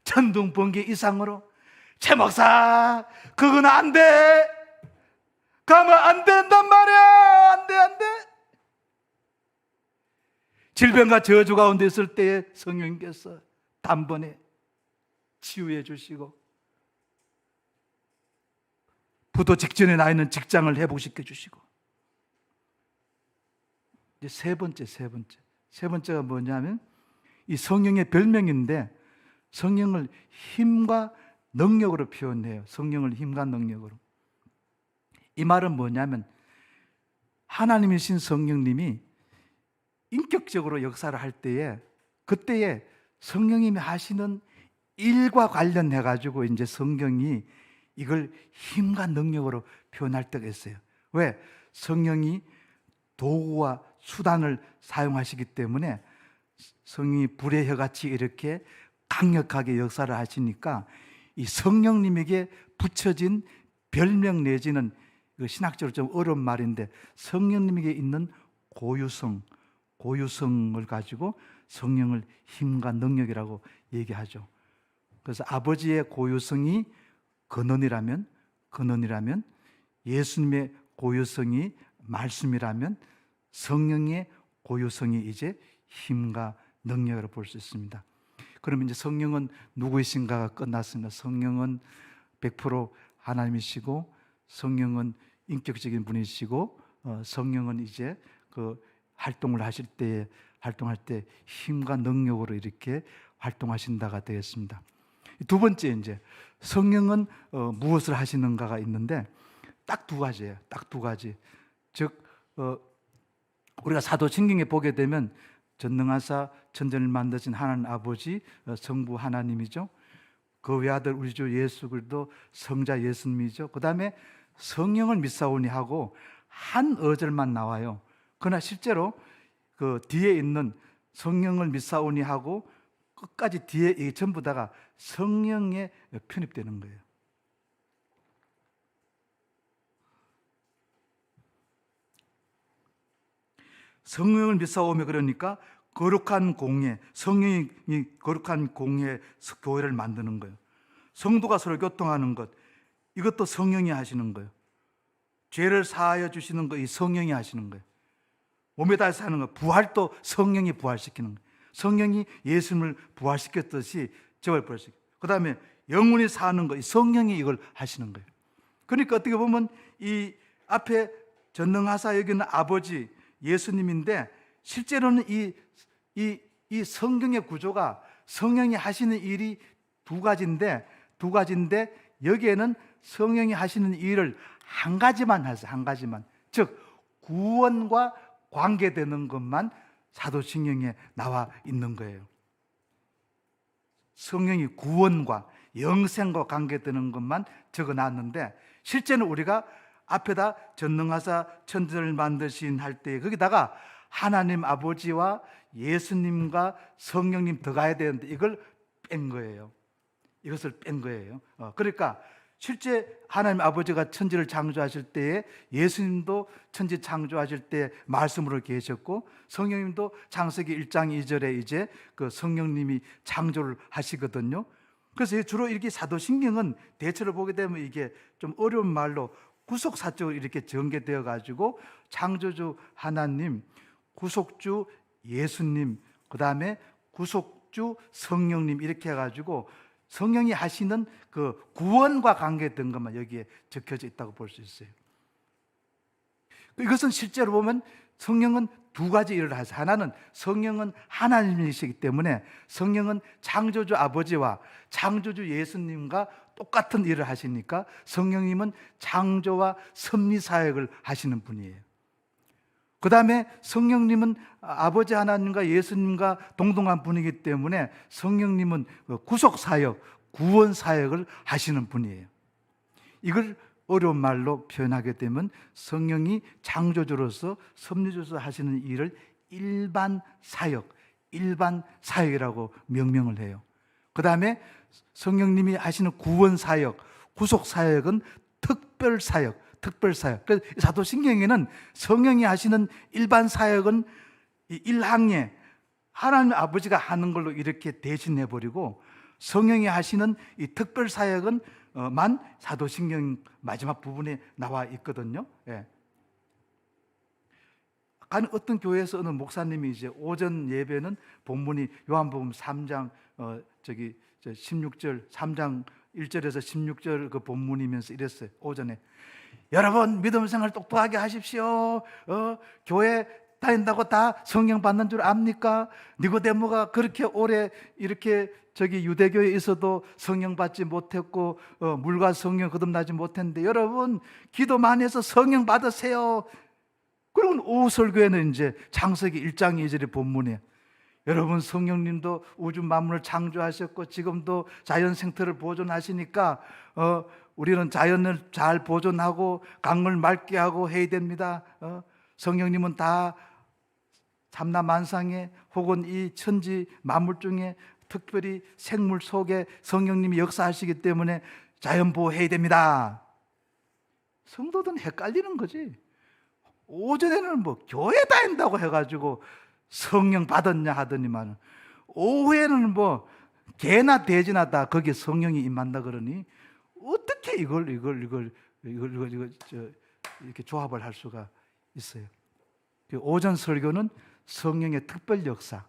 Speaker 2: 천둥번개 이상으로 최 목사 그건 안 돼. 가면 안 된단 말이야. 안 돼. 질병과 저주 가운데 있을 때에 성령님께서 단번에 치유해 주시고 부도 직전에 나 있는 직장을 회복시켜 주시고 이제 세 번째가 뭐냐면 이 성령의 별명인데 성령을 힘과 능력으로 표현해요. 성령을 힘과 능력으로. 이 말은 뭐냐면 하나님이신 성령님이 인격적으로 역사를 할 때에 그때에 성령님이 하시는 일과 관련해 가지고 이제 성경이 이걸 힘과 능력으로 표현할 때가 있어요. 왜? 성령이 도구와 수단을 사용하시기 때문에 성령이 불의 혀같이 이렇게 강력하게 역사를 하시니까 이 성령님에게 붙여진 별명 내지는 신학적으로 좀 어려운 말인데 성령님에게 있는 고유성을 가지고 성령을 힘과 능력이라고 얘기하죠. 그래서 아버지의 고유성이 근원이라면 예수님의 고유성이 말씀이라면 성령의 고유성이 이제 힘과 능력으로 볼 수 있습니다. 그러면 이제 성령은 누구이신가가 끝났습니다. 성령은 100% 하나님이시고 성령은 인격적인 분이시고 성령은 이제 그 활동할 때 힘과 능력으로 이렇게 활동하신다가 되겠습니다. 두 번째 이제 성령은 무엇을 하시는가가 있는데 딱 두 가지예요. 딱 두 가지. 즉 우리가 사도신경에 보게 되면 전능하사 천지를 만드신 하나님 아버지, 성부 하나님이죠. 그 외아들 우리 주 예수 그리스도 성자 예수님이죠. 그 다음에 성령을 믿사오니 하고 한 어절만 나와요. 그러나 실제로 그 뒤에 있는 성령을 믿사오니 하고 끝까지 뒤에 이게 전부 다가 성령에 편입되는 거예요. 성령을 믿사오며 그러니까 거룩한 공예, 성령이 거룩한 공예 교회를 만드는 거예요. 성도가 서로 교통하는 것, 이것도 성령이 하시는 거예요. 죄를 사하여 주시는 거, 이 성령이 하시는 거예요. 몸에 다해서 하는 거, 부활도 성령이 부활시키는 거예요. 성령이 예수님을 부활시켰듯이 저를 부활시켜요. 그 다음에 영혼이 사는 거, 이 성령이 이걸 하시는 거예요. 그러니까 어떻게 보면 이 앞에 전능하사 여기는 아버지 예수님인데, 실제로는 이 성경의 구조가 성령이 하시는 일이 두 가지인데 여기에는 성령이 하시는 일을 한 가지만 하세요. 한 가지만. 즉 구원과 관계되는 것만 사도신경에 나와 있는 거예요. 성령이 구원과 영생과 관계되는 것만 적어놨는데, 실제는 우리가 앞에다 전능하사 천지를 만드신 할 때 거기다가 하나님 아버지와 예수님과 성령님 더가야 되는데 이걸 뺀 거예요. 이것을 뺀 거예요. 그러니까 실제 하나님 아버지가 천지를 창조하실 때에 예수님도 천지 창조하실 때 말씀으로 계셨고, 성령님도 창세기 1장 2절에 이제 그 성령님이 창조를 하시거든요. 그래서 주로 이렇게 사도신경은 대체로 보게 되면 이게 좀 어려운 말로 구속사적으로 이렇게 전개되어 가지고 창조주 하나님, 구속주 예수님, 그 다음에 구속주 성령님 이렇게 해가지고 성령이 하시는 그 구원과 관계된 것만 여기에 적혀져 있다고 볼 수 있어요. 이것은 실제로 보면 성령은 두 가지 일을 하세요. 하나는 성령은 하나님이시기 때문에 성령은 창조주 아버지와 창조주 예수님과 똑같은 일을 하시니까 성령님은 창조와 섭리 사역을 하시는 분이에요. 그 다음에 성령님은 아버지 하나님과 예수님과 동등한 분이기 때문에 성령님은 구속 사역, 구원 사역을 하시는 분이에요. 이걸 어려운 말로 표현하게 되면 성령이 창조주로서 섭리주로서 하시는 일을 일반 사역이라고 명명을 해요. 그 다음에 성령님이 하시는 구원 사역, 구속 사역은 특별 사역. 그래서 사도신경에는 성령이 하시는 일반 사역은 1항에 하나님 아버지가 하는 걸로 이렇게 대신해 버리고, 성령이 하시는 이 특별 사역은 만 사도신경 마지막 부분에 나와 있거든요. 예. 어떤 교회에서 어느 목사님이 이제 오전 예배는 본문이 요한복음 3장 16절 3장 1절에서 16절 그 본문이면서 이랬어요. 오전에 여러분 믿음 생활 똑똑하게 하십시오. 교회 다닌다고 다 성령 받는 줄 압니까? 니고데모가 그렇게 오래 이렇게 유대교에 있어도 성령 받지 못했고 물과 성령 거듭나지 못했는데 여러분 기도 많이 해서 성령 받으세요. 그리고 오후 설교에는 이제 창세기 1장 2절의 본문에 여러분 성령님도 우주 만물을 창조하셨고 지금도 자연 생태를 보존하시니까 우리는 자연을 잘 보존하고 강물 맑게 하고 해야 됩니다. 성령님은 다 삼라만상에 혹은 이 천지 만물 중에 특별히 생물 속에 성령님이 역사하시기 때문에 자연 보호해야 됩니다. 성도들은 헷갈리는 거지. 오전에는 뭐 교회 다닌다고 해가지고 성령 받았냐 하더니만 오후에는 뭐 개나 돼지나 다 거기에 성령이 임한다 그러니 어떻게 이걸 이렇게 조합을 할 수가 있어요. 오전 설교는 성령의 특별 역사,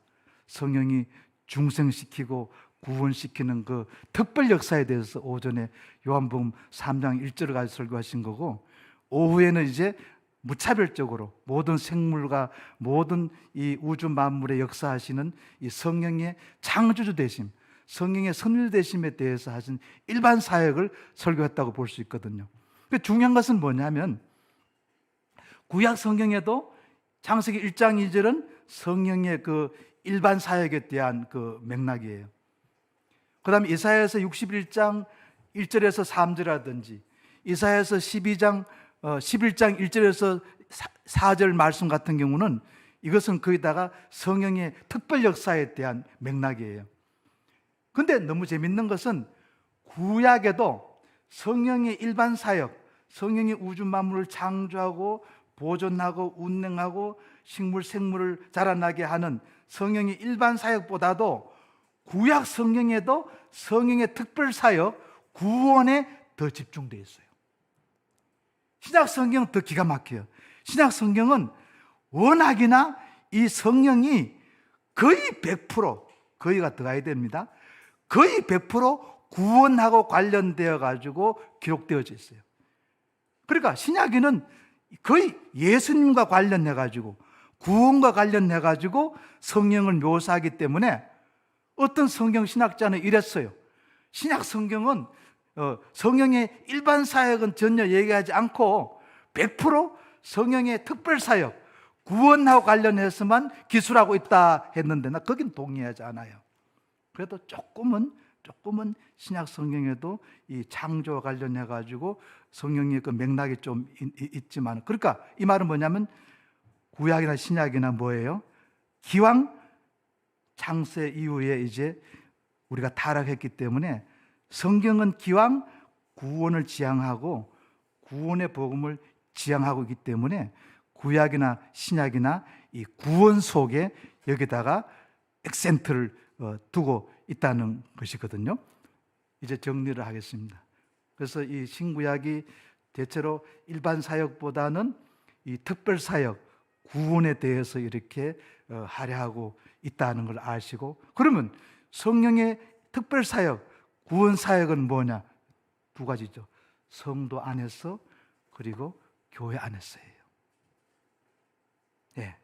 Speaker 2: 성령이 중생시키고 구원시키는 그 특별 역사에 대해서 오전에 요한복음 3장 1절을 가지고 설교하신 거고, 오후에는 이제 무차별적으로 모든 생물과 모든 이 우주 만물의 역사하시는 이 성령의 창조주 되심, 성령의 선일 되심에 대해서 하신 일반 사역을 설교했다고 볼 수 있거든요. 중요한 것은 뭐냐면 구약 성경에도 창세기 1장 2절은 성령의 그 일반 사역에 대한 그 맥락이에요. 그 다음에 이사야서 61장 1절에서 3절이라든지 이사야서 11장 1절에서 4절 말씀 같은 경우는 이것은 거기다가 성령의 특별 역사에 대한 맥락이에요. 근데 너무 재밌는 것은 구약에도 성령의 일반 사역, 성령이 우주 만물을 창조하고 보존하고 운행하고 식물 생물을 자라나게 하는 성령의 일반 사역보다도 구약 성경에도 성령의 특별 사역, 구원에 더 집중되어 있어요. 신약 성경은 더 기가 막혀요. 신약 성경은 워낙이나 이 성령이 거의 100%, 거의가 들어가야 됩니다. 거의 100% 구원하고 관련되어 가지고 기록되어져 있어요. 그러니까 신약에는 거의 예수님과 관련해 가지고 구원과 관련해 가지고 성령을 묘사하기 때문에 어떤 성경 신학자는 이랬어요. 신약 성경은 성령의 일반 사역은 전혀 얘기하지 않고 100% 성령의 특별 사역, 구원하고 관련해서만 기술하고 있다 했는데 나 거긴 동의하지 않아요. 그래도 조금은 신약 성경에도 이 창조와 관련해 가지고 성령의 그 맥락이 좀 있지만, 그러니까 이 말은 뭐냐면 구약이나 신약이나 뭐예요? 기왕 창세 이후에 이제 우리가 타락했기 때문에 성경은 기왕 구원을 지향하고 구원의 복음을 지향하고 있기 때문에 구약이나 신약이나 이 구원 속에 여기다가 액센트를 두고 있다는 것이거든요. 이제 정리를 하겠습니다. 그래서 이 신구약이 대체로 일반 사역보다는 이 특별 사역, 구원에 대해서 이렇게 할애하고 있다는 걸 아시고, 그러면 성령의 특별 사역, 구원 사역은 뭐냐? 두 가지죠. 성도 안에서 그리고 교회 안에서예요. 예.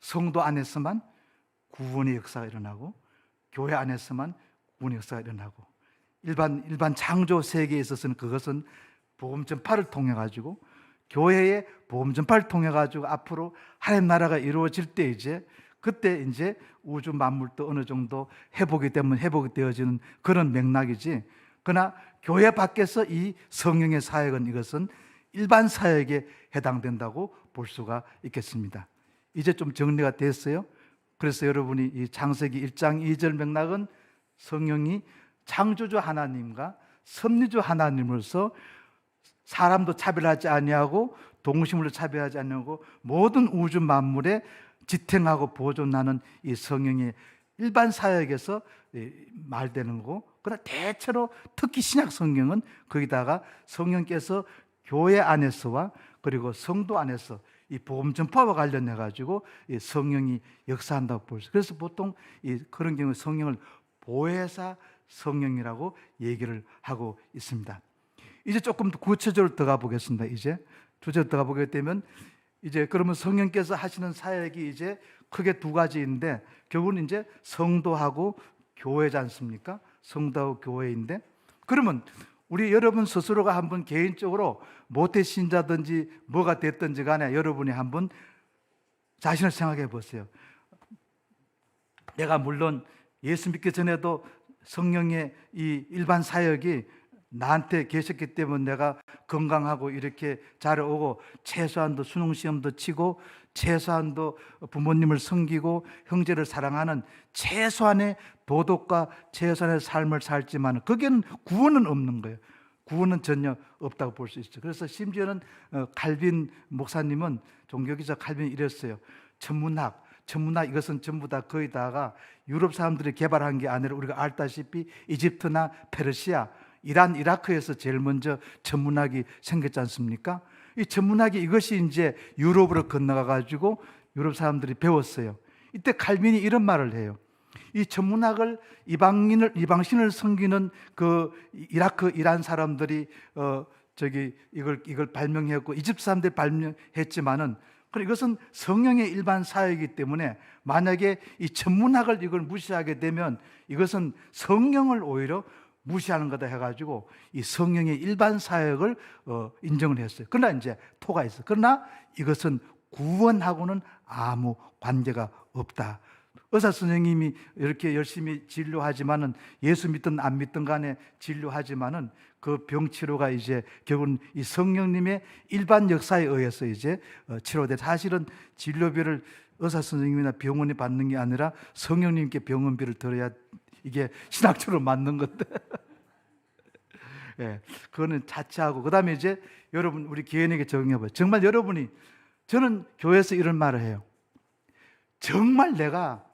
Speaker 2: 성도 안에서만 구원의 역사가 일어나고 교회 안에서만 구원의 역사가 일어나고, 일반 창조 세계에 있어서는 그것은 복음 전파를 통해 가지고 교회의 복음 전파를 통해 가지고 앞으로 하나님 나라가 이루어질 때 그때 이제 우주 만물도 어느 정도 회복이 되어지는 그런 맥락이지. 그러나 교회 밖에서 이 성령의 사역은 이것은 일반 사역에 해당된다고 볼 수가 있겠습니다. 이제 좀 정리가 됐어요. 그래서 여러분이 이 창세기 1장 2절 맥락은 성령이 창조주 하나님과 섭리주 하나님으로서 사람도 차별하지 아니하고 동식물도 차별하지 아니하고 모든 우주 만물에 지탱하고 보존하는 이 성령의 일반 사역에서 말되는 거고, 그러나 대체로 특히 신약 성경은 거기다가 성령께서 교회 안에서와 그리고 성도 안에서 이 복음 전파와 관련해 가지고 이 성령이 역사한다고 볼 수. 그래서 보통 그런 경우 성령을 보혜사 성령이라고 얘기를 하고 있습니다. 이제 조금 더 구체적으로 들어가 보겠습니다. 이제 주제로 들어가 보게 되면 이제 그러면 성령께서 하시는 사역이 이제 크게 두 가지인데 결국은 이제 성도하고 교회지 않습니까? 성도하고 교회인데, 그러면 우리 여러분 스스로가 한번 개인적으로 모태 신자든지 뭐가 됐든지 간에 여러분이 한번 자신을 생각해 보세요. 내가 물론 예수 믿기 전에도 성령의 이 일반 사역이 나한테 계셨기 때문에 내가 건강하고 이렇게 자라오고 최소한도 수능시험도 치고 최소한도 부모님을 섬기고 형제를 사랑하는 최소한의 도덕과 최소한의 삶을 살지만 거기에는 구원은 없는 거예요. 구원은 전혀 없다고 볼 수 있죠. 그래서 심지어는 칼빈 목사님은 종교기자 칼빈이 이랬어요. 천문학 이것은 전부 다 거의 다가 유럽 사람들이 개발한 게 아니라 우리가 알다시피 이집트나 페르시아, 이란, 이라크에서 제일 먼저 천문학이 생겼지 않습니까? 이 천문학이 이것이 이제 유럽으로 건너가 가지고 유럽 사람들이 배웠어요. 이때 칼빈이 이런 말을 해요. 이 천문학을 이방신을 섬기는 그 이라크, 이란 사람들이 이걸 발명했고 이집트 사람들이 발명했지만은 이것은 성령의 일반 사역이기 때문에 만약에 이 천문학을 이걸 무시하게 되면 이것은 성령을 오히려 무시하는 거다 해가지고 이 성령의 일반 사역을 인정을 했어요. 그러나 이제 토가 있어요. 그러나 이것은 구원하고는 아무 관계가 없다. 의사 선생님이 이렇게 열심히 진료하지만은, 예수 믿든 안 믿든 간에 진료하지만은 그 병 치료가 이제 결국은 이 성령님의 일반 역사에 의해서 이제 치료돼. 사실은 진료비를 의사 선생님이나 병원이 받는 게 아니라 성령님께 병원비를 들어야 이게 신학적으로 맞는 건데. 예, 그거는 자체하고, 그다음에 이제 여러분 우리 교인에게 적용해 봐요. 정말 여러분이, 저는 교회에서 이런 말을 해요. 정말 내가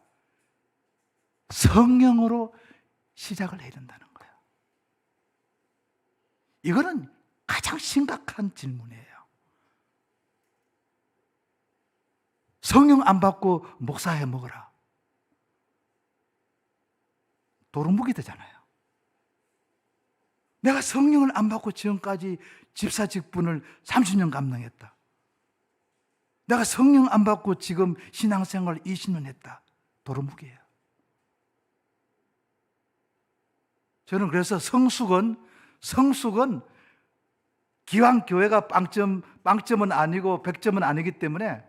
Speaker 2: 성령으로 시작을 해야 된다는 거예요. 이거는 가장 심각한 질문이에요. 성령 안 받고 목사해 먹어라. 도루묵이 되잖아요. 내가 성령을 안 받고 지금까지 집사 직분을 30년 감당했다. 내가 성령 안 받고 지금 신앙생활 20년 했다. 도루묵이에요. 저는 그래서 성숙은 기왕 교회가 빵점은 아니고 100점은 아니기 때문에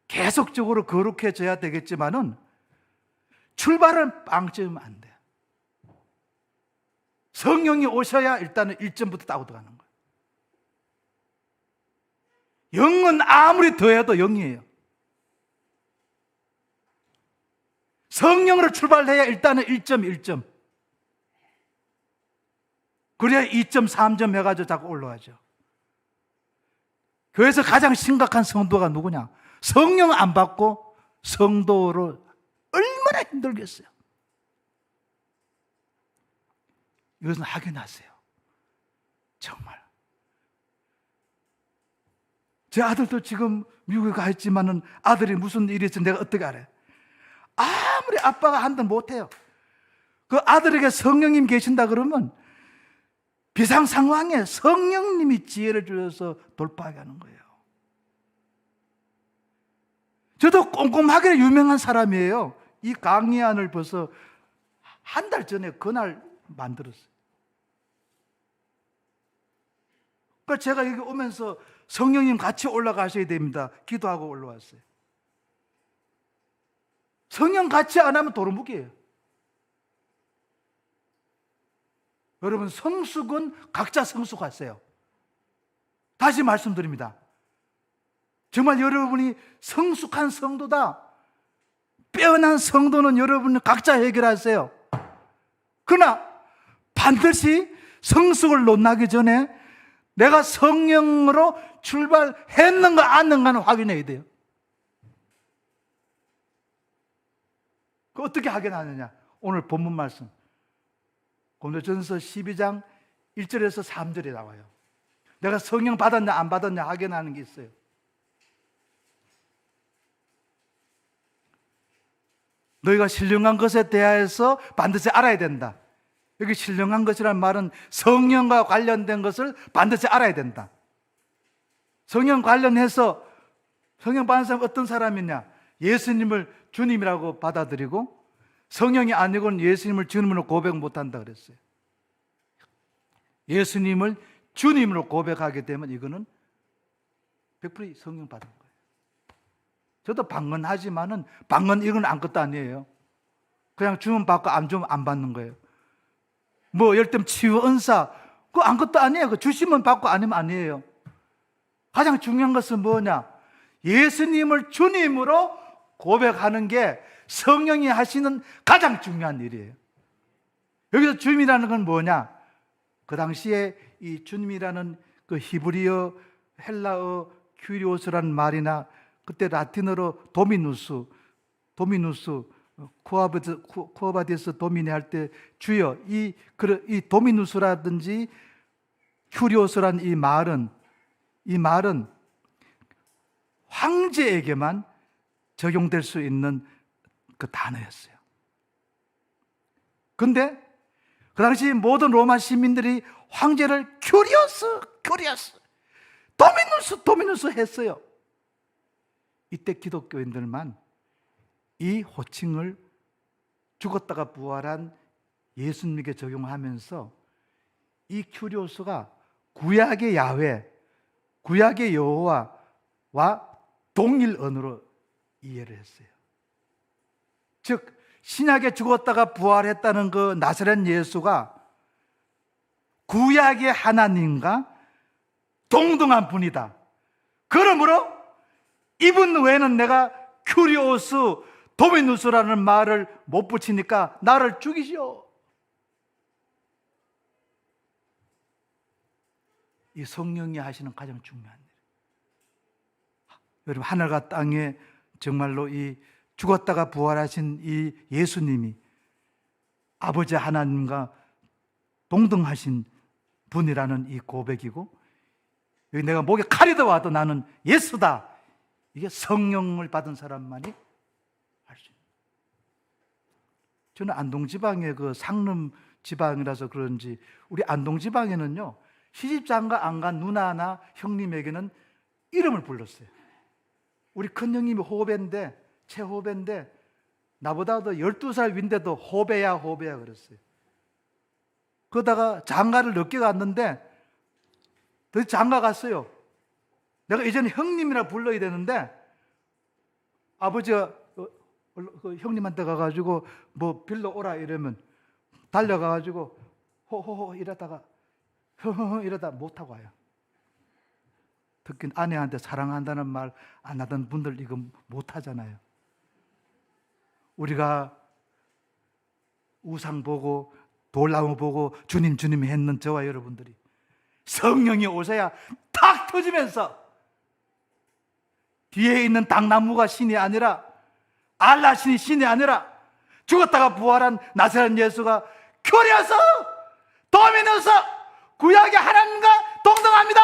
Speaker 2: 계속적으로 거룩해져야 되겠지만은 출발은 빵점이면 안 돼. 성령이 오셔야 일단은 1점부터 따고 들어가는 거예요. 영은 아무리 더해도 영이에요. 성령으로 출발해야 일단은 1점. 그래야 2점, 3점 해가지고 자꾸 올라가죠. 교회에서 가장 심각한 성도가 누구냐? 성령 안 받고 성도로 얼마나 힘들겠어요. 이것은 확인하세요. 정말. 제 아들도 지금 미국에 가 있지만은 아들이 무슨 일이 있어 내가 어떻게 알아요? 아무리 아빠가 한들 못해요. 그 아들에게 성령님 계신다 그러면 비상 상황에 성령님이 지혜를 주셔서 돌파하게 하는 거예요. 저도 꼼꼼하게 유명한 사람이에요. 이 강의안을 벌써 한 달 전에 그날 만들었어요. 그러니까 제가 여기 오면서 성령님 같이 올라가셔야 됩니다. 기도하고 올라왔어요. 성령 같이 안 하면 도루묵이에요. 여러분, 성숙은 각자 성숙하세요. 다시 말씀드립니다. 정말 여러분이 성숙한 성도다, 빼어난 성도는 여러분 각자 해결하세요. 그러나 반드시 성숙을 논하기 전에 내가 성령으로 출발했는가 안 했는가는 확인해야 돼요. 그 어떻게 확인하느냐? 오늘 본문 말씀 고린도전서 12장 1절에서 3절에 나와요. 내가 성령 받았냐 안 받았냐 확인하는 게 있어요. 너희가 신령한 것에 대하여서 반드시 알아야 된다. 여기 신령한 것이라는 말은 성령과 관련된 것을 반드시 알아야 된다. 성령 관련해서 성령 받는 사람은 어떤 사람이냐? 예수님을 주님이라고 받아들이고 성령이 아니고는 예수님을 주님으로 고백 못한다 그랬어요. 예수님을 주님으로 고백하게 되면 이거는 100% 성령 받은 거예요. 저도 방언하지만은 방언 이건 아무것도 아니에요. 그냥 주면 받고 안 주면 안 받는 거예요. 뭐 열심 치유 은사 그거 아무것도 아니에요. 그 주시면 받고 아니면 아니에요. 가장 중요한 것은 뭐냐? 예수님을 주님으로 고백하는 게 성령이 하시는 가장 중요한 일이에요. 여기서 주님이라는 건 뭐냐? 그 당시에 이 주님이라는 그 히브리어, 헬라어, 큐리오스라는 말이나 그때 라틴어로 도미누스, 쿠아바디스 도미네 할 때 주여, 이 도미누스라든지 큐리오스라는 이 말은 황제에게만 적용될 수 있는 그 단어였어요. 근데 그 당시 모든 로마 시민들이 황제를 큐리오스, 도미누스 했어요. 이때 기독교인들만 이 호칭을 죽었다가 부활한 예수님에게 적용하면서 이 큐리오스가 구약의 야훼, 구약의 여호와와 동일 언어로 이해를 했어요. 즉 신약에 죽었다가 부활했다는 그 나사렛 예수가 구약의 하나님과 동등한 분이다. 그러므로 이분 외에는 내가 큐리오스 도미누스라는 말을 못 붙이니까 나를 죽이시오. 이 성령이 하시는 가장 중요한 일. 여러분, 하늘과 땅에 정말로 이 죽었다가 부활하신 이 예수님이 아버지 하나님과 동등하신 분이라는 이 고백이고, 여기 내가 목에 칼이 들어와도 나는 예수다. 이게 성령을 받은 사람만이 할 수 있는. 저는 안동 지방의 그 상름 지방이라서 그런지 우리 안동 지방에는요, 시집장가 안 간 누나나 형님에게는 이름을 불렀어요. 우리 큰 형님이 호배인데, 최호배인데 나보다도 12살 윈데도 호배야 호배야 그랬어요. 그러다가 장가를 늦게 갔는데 더 장가 갔어요. 내가 이제는 형님이라 불러야 되는데 아버지가 그 형님한테 가가지고 뭐 빌러 오라 이러면 달려가가지고 호호호 이러다가 허허허 이러다 못하고 와요. 특히 아내한테 사랑한다는 말 안 하던 분들 이거 못하잖아요. 우리가 우상 보고 돌나무 보고 주님 주님 했는 저와 여러분들이 성령이 오셔야 탁 터지면서 뒤에 있는 당나무가 신이 아니라 알라 신이 아니라 죽었다가 부활한 나사렛 예수가 큐리오스 도미누스 구약의 하나님과 동등합니다.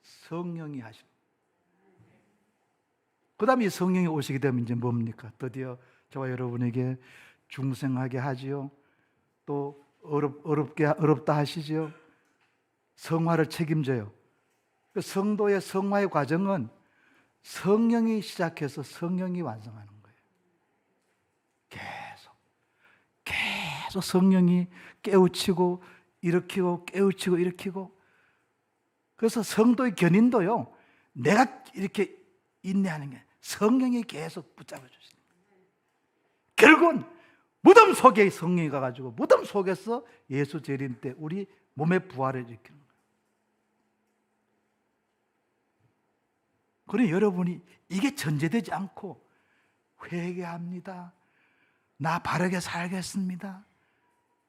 Speaker 2: 성령이 하십니다. 그 다음에 성령이 오시게 되면 이제 뭡니까? 드디어 저와 여러분에게 중생하게 하지요. 또 어렵다 하시지요. 성화를 책임져요. 그 성도의 성화의 과정은 성령이 시작해서 성령이 완성하는 거예요. 계속 성령이 깨우치고 일으키고 깨우치고 일으키고. 그래서 성도의 견인도요, 내가 이렇게 인내하는 게 성령이 계속 붙잡아 주시는 거예요. 결국은 무덤 속에 성령이 가가지고 무덤 속에서 예수 재림 때 우리 몸의 부활을 일으키는 거예요. 그러니 여러분이 이게 전제되지 않고 회개합니다. 나 바르게 살겠습니다.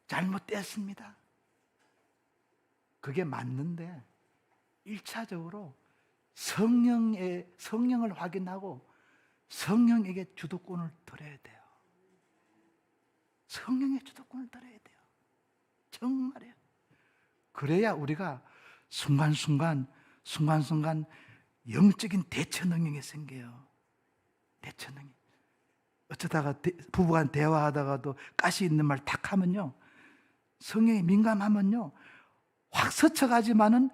Speaker 2: 잘못됐습니다. 그게 맞는데 1차적으로 성령을 확인하고 성령에게 주도권을 드려야 돼요. 성령의 주도권을 드려야 돼요. 정말이에요. 그래야 우리가 순간순간 영적인 대처 능력이 생겨요. 대처 능력. 어쩌다가 부부간 대화하다가도 가시 있는 말 탁 하면요, 성령이 민감하면요 확 스쳐가지만은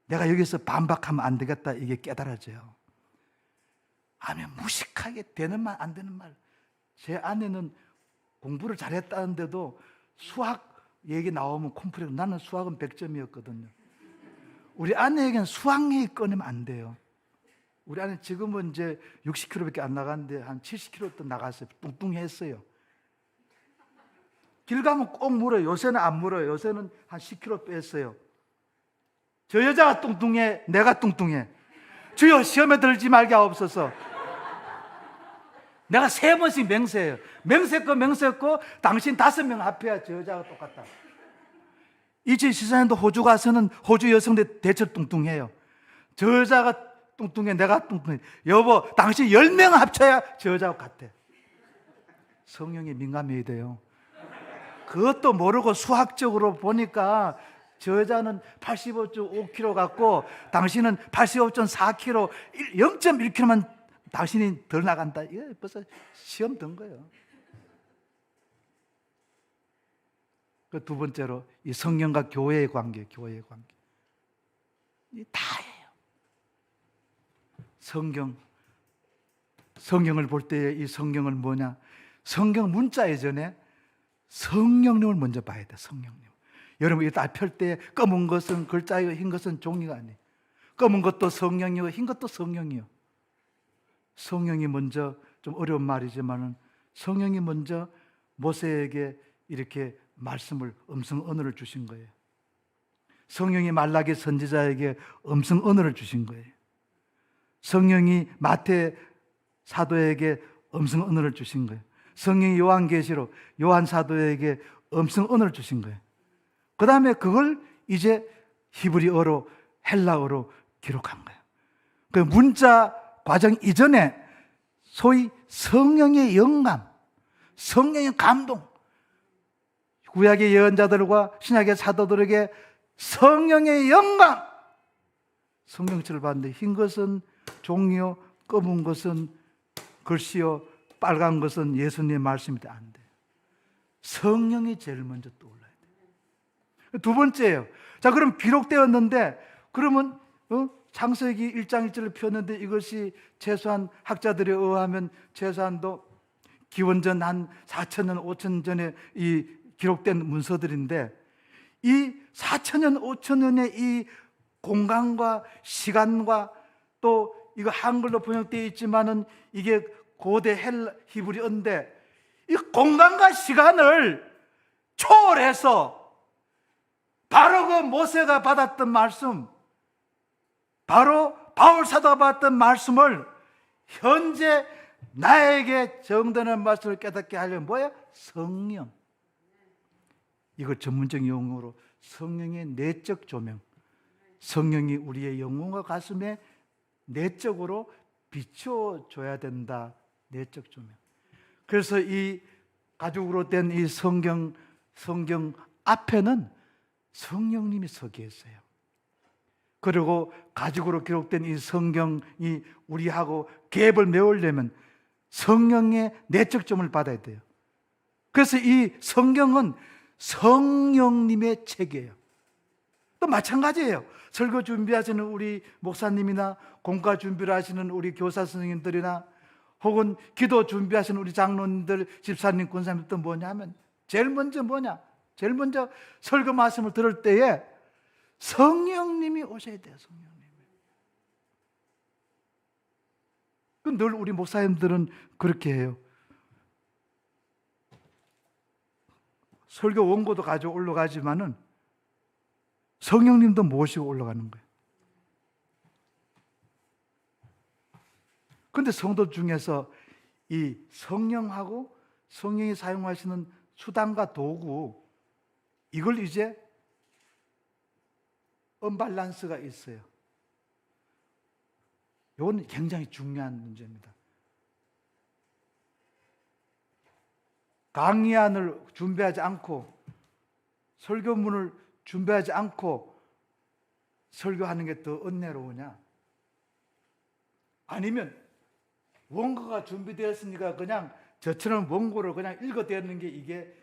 Speaker 2: 내가 여기서 반박하면 안 되겠다 이게 깨달아져요. 아니면 무식하게 되는 말 안 되는 말. 제 아내는 공부를 잘했다는데도 수학 얘기 나오면 콤플렉스. 나는 수학은 100점이었거든요. 우리 아내에게는 수학 얘기 꺼내면 안 돼요. 우리 아내 지금은 이제 60kg밖에 안 나갔는데 한 70kg 또 나갔어요. 뚱뚱했어요. 길 가면 꼭 물어요. 요새는 안 물어요. 요새는 한 10kg 뺐어요. 저 여자가 뚱뚱해, 내가 뚱뚱해. 주여 시험에 들지 말게 하옵소서. 내가 3번씩 맹세해요. 맹세했고 당신 5명 앞에야 저 여자가 똑같다. 2014년도 호주 가서는 호주 여성들 대체로 뚱뚱해요. 저 여자가 뚱뚱해, 내가 뚱뚱해. 여보, 당신 10명 합쳐야 저 여자하고 같아. 성령이 민감해야 돼요. 그것도 모르고 수학적으로 보니까 저 여자는 85.5kg 같고 당신은 85.4kg, 0.1kg만 당신이 덜 나간다. 이거 벌써 시험 든 거예요. 그 두 번째로 이 성령과 교회의 관계. 이 다예요. 성경을 볼 때에 이 성경은 뭐냐? 성경 문자 이전에 성령님을 먼저 봐야 돼. 성령님. 여러분 이거 다 펼 때 검은 것은 글자이고 흰 것은 종이가 아니에요. 검은 것도 성령이고 흰 것도 성령이요. 성령이 먼저, 좀 어려운 말이지만은 성령이 먼저 모세에게 이렇게 말씀을, 음성 언어를 주신 거예요. 성령이 말라기 선지자에게 음성 언어를 주신 거예요. 성령이 마태 사도에게 음성 언어를 주신 거예요. 성령이 요한계시록 요한 사도에게 음성 언어를 주신 거예요. 그 다음에 그걸 이제 히브리어로, 헬라어로 기록한 거예요. 그 문자 과정 이전에 소위 성령의 영감, 성령의 감동, 구약의 예언자들과 신약의 사도들에게 성령의 영감, 성령체를 받는데 흰 것은 종이요, 검은 것은 글씨요, 빨간 것은 예수님의 말씀이 안 돼요. 성령이 제일 먼저 떠올라야 돼요. 두 번째예요. 자, 그럼 기록되었는데, 그러면 창세기 1장 1절을 폈는데 이것이 최소한 학자들에 의하면 최소한도 기원전 한 4,000년, 5,000년 전에 이 기록된 문서들인데, 이 4,000년, 5,000년의 이 공간과 시간과 또 이거 한글로 번역되어 있지만은 이게 고대 히브리어인데 이 공간과 시간을 초월해서 바로 그 모세가 받았던 말씀, 바로 바울 사도가 받았던 말씀을 현재 나에게 정되는 말씀을 깨닫게 하려면 뭐야? 성령. 이걸 전문적인 용어로 성령의 내적 조명. 성령이 우리의 영혼과 가슴에 내적으로 비춰줘야 된다. 내적 조명. 그래서 이 가죽으로 된 이 성경 앞에는 성령님이 서 계세요. 그리고 가죽으로 기록된 이 성경이 우리하고 갭을 메우려면 성령의 내적 점을 받아야 돼요. 그래서 이 성경은 성령님의 책이에요. 또 마찬가지예요. 설교 준비하시는 우리 목사님이나 공과 준비를 하시는 우리 교사 선생님들이나 혹은 기도 준비하시는 우리 장로님들, 집사님, 권사님들 뭐냐 하면 제일 먼저 설교 말씀을 들을 때에 성령님이 오셔야 돼요. 성령님이. 늘 우리 목사님들은 그렇게 해요. 설교 원고도 가지고 올라가지만은 성령님도 모시고 올라가는 거예요. 그런데 성도 중에서 이 성령하고 성령이 사용하시는 수단과 도구, 이걸 이제 언밸런스가 있어요. 이건 굉장히 중요한 문제입니다. 강의안을 준비하지 않고 설교문을 준비하지 않고 설교하는 게 더 은혜로우냐? 아니면 원고가 준비되었으니까 그냥 저처럼 원고를 그냥 읽어대는 게 이게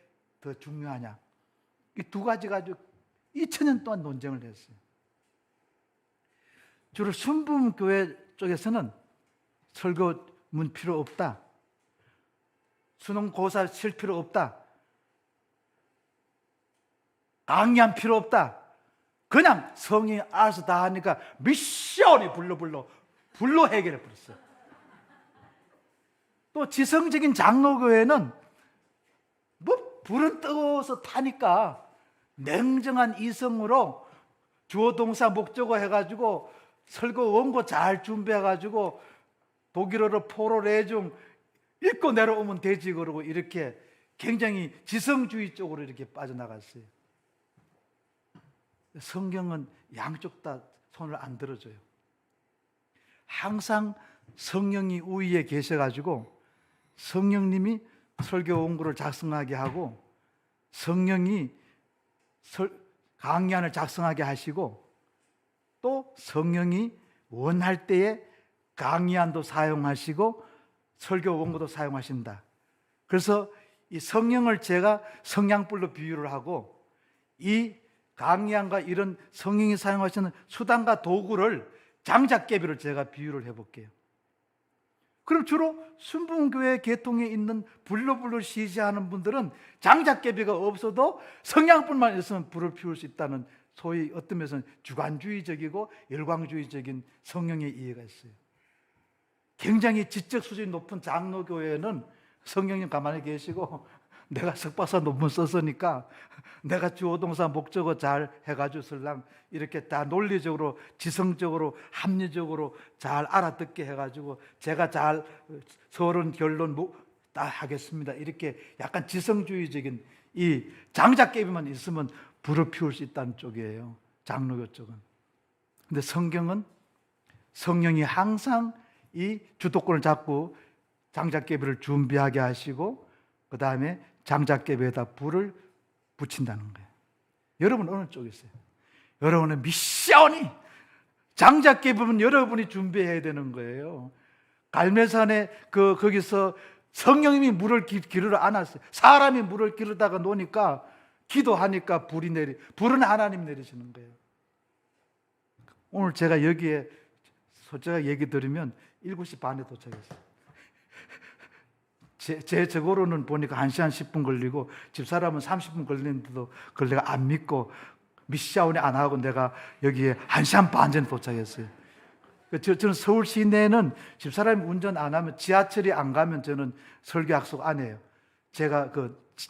Speaker 2: 더 중요하냐? 이 두 가지 가지고 2000년 동안 논쟁을 했어요. 주로 순복음교회 쪽에서는 설교문 필요 없다. 수능고사 칠 필요 없다. 강의한 필요 없다. 그냥 성령이 알아서 다 하니까 미션이 불로 해결해 버렸어요. 또 지성적인 장로교회는 뭐 불은 뜨거워서 타니까 냉정한 이성으로 주어 동사 목적어 해가지고 설교 원고 잘 준비해가지고 독일어로 포로 레중 읽고 내려오면 되지 그러고 이렇게 굉장히 지성주의 쪽으로 이렇게 빠져나갔어요. 성경은 양쪽 다 손을 안 들어줘요. 항상 성령이 우위에 계셔가지고 성령님이 설교 원고를 작성하게 하고 성령이 강의안을 작성하게 하시고 또 성령이 원할 때에 강의안도 사용하시고 설교 원고도 사용하신다. 그래서 이 성령을 제가 성냥불로 비유를 하고 이 강의안과 이런 성령이 사용하시는 수단과 도구를 장작개비를 제가 비유를 해볼게요. 그럼 주로 순복음교회 계통에 있는 불로 시지하는 분들은 장작개비가 없어도 성냥불만 있으면 불을 피울 수 있다는 소위 어떤 면에서는 주관주의적이고 열광주의적인 성령의 이해가 있어요. 굉장히 지적 수준이 높은 장로교회는 성령님 가만히 계시고 내가 석박사 논문 썼으니까 내가 주어동사 목적어 잘 해가지고 설랑 이렇게 다 논리적으로 지성적으로 합리적으로 잘 알아듣게 해가지고 제가 잘 서론 결론 다 하겠습니다. 이렇게 약간 지성주의적인 이 장작개비만 있으면 불을 피울 수 있다는 쪽이에요. 장로교 쪽은. 근데 성경은 성령이 항상 이 주도권을 잡고 장작개비를 준비하게 하시고 그 다음에 장작개비에다 불을 붙인다는 거예요. 여러분 어느 쪽에 있어요? 여러분은 미션이 장작개비는 여러분이 준비해야 되는 거예요. 갈매산에 거기서 성령님이 물을 기르러 안았어요. 사람이 물을 기르다가 노니까 기도하니까 불은 하나님 내리시는 거예요. 오늘 제가 여기에 솔직하게 얘기 드리면 7시 반에 도착했어요. 제 저거로는 보니까 1시간 10분 걸리고 집사람은 30분 걸리는데도 그걸 내가 안 믿고 미션이 안 하고 내가 여기에 1시간 반 전에 도착했어요. 저는 서울 시내는 집사람이 운전 안 하면 지하철이 안 가면 저는 설교 약속 안 해요. 제가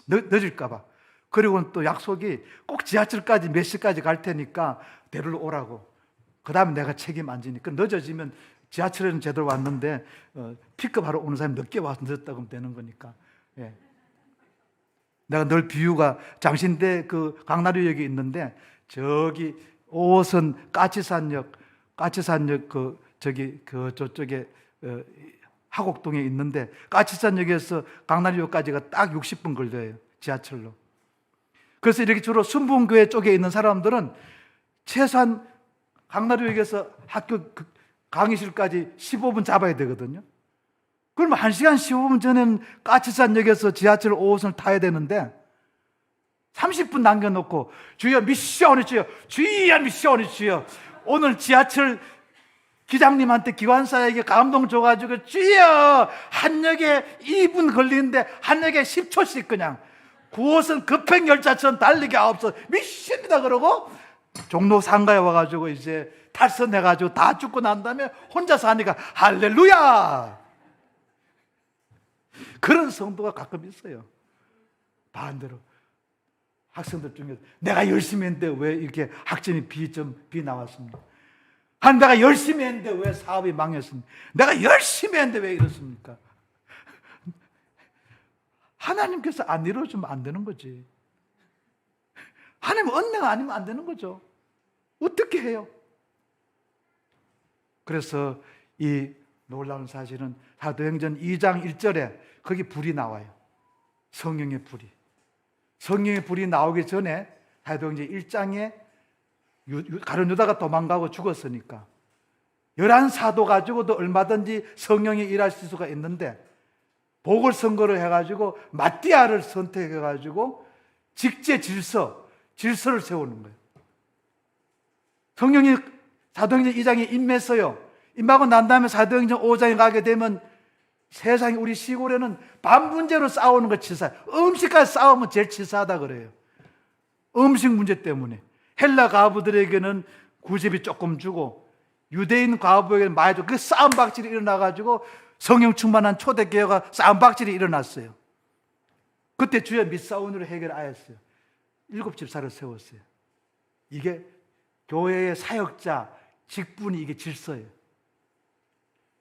Speaker 2: 늦을까 봐. 그리고 또 약속이 꼭 지하철까지 몇 시까지 갈 테니까 데리러 오라고. 그 다음에 내가 책임 안 지니까 늦어지면 지하철에는 제대로 왔는데 픽업하러 오는 사람이 늦게 와서 늦었다고 하면 되는 거니까. 예. 내가 늘 비유가 장신대 강나루역에 있는데 저기 5호선 까치산역 저쪽에 하곡동에 있는데 까치산역에서 강나루역까지가 딱 60분 걸려요. 지하철로. 그래서 이렇게 주로 순복음교회 쪽에 있는 사람들은 최소한 강나루역에서 학교 강의실까지 15분 잡아야 되거든요. 그러면 1시간 15분 전에는 까치산역에서 지하철 5호선을 타야 되는데 30분 남겨놓고 주여 미션이 주여 주여 미션이 주여 오늘 지하철 기장님한테 기관사에게 감동 줘가지고 주여 한역에 2분 걸리는데 한역에 10초씩 그냥 9호선 급행열차처럼 달리기 없어 미션이다 그러고 종로 상가에 와가지고 이제 탈선해가지고 다 죽고 난 다음에 혼자서 하니까 할렐루야. 그런 성도가 가끔 있어요. 반대로 학생들 중에 내가 열심히 했는데 왜 이렇게 학점이 B 나왔습니까? 내가 열심히 했는데 왜 사업이 망했습니까? 내가 열심히 했는데 왜 이렇습니까? 하나님께서 안 이루어주면 안 되는 거지. 하나님 은혜가 아니면 안 되는 거죠. 어떻게 해요? 그래서 이 놀라운 사실은 사도행전 2장 1절에 거기 불이 나와요. 성령의 불이. 성령의 불이 나오기 전에 사도행전 1장에 가룟 유다가 도망가고 죽었으니까 11사도 가지고도 얼마든지 성령이 일하실 수가 있는데 보궐선거를 해가지고 마띠아를 선택해가지고 직제 질서를 세우는 거예요. 성령이 사도행전 2장에 임했어요. 임하고 난 다음에 사도행전 5장에 가게 되면 세상에 우리 시골에는 밥 문제로 싸우는 거 치사해요. 음식까지 싸우면 제일 치사하다 그래요. 음식 문제 때문에. 헬라 과부들에게는 구제비 조금 주고 유대인 과부에게는 많이 주고 그 싸움박질이 일어나가지고 성령 충만한 초대교회가 싸움박질이 일어났어요. 그때 주여 밑싸움으로 해결하였어요. 7집사를 세웠어요. 이게 교회의 사역자 직분이 이게 질서예요.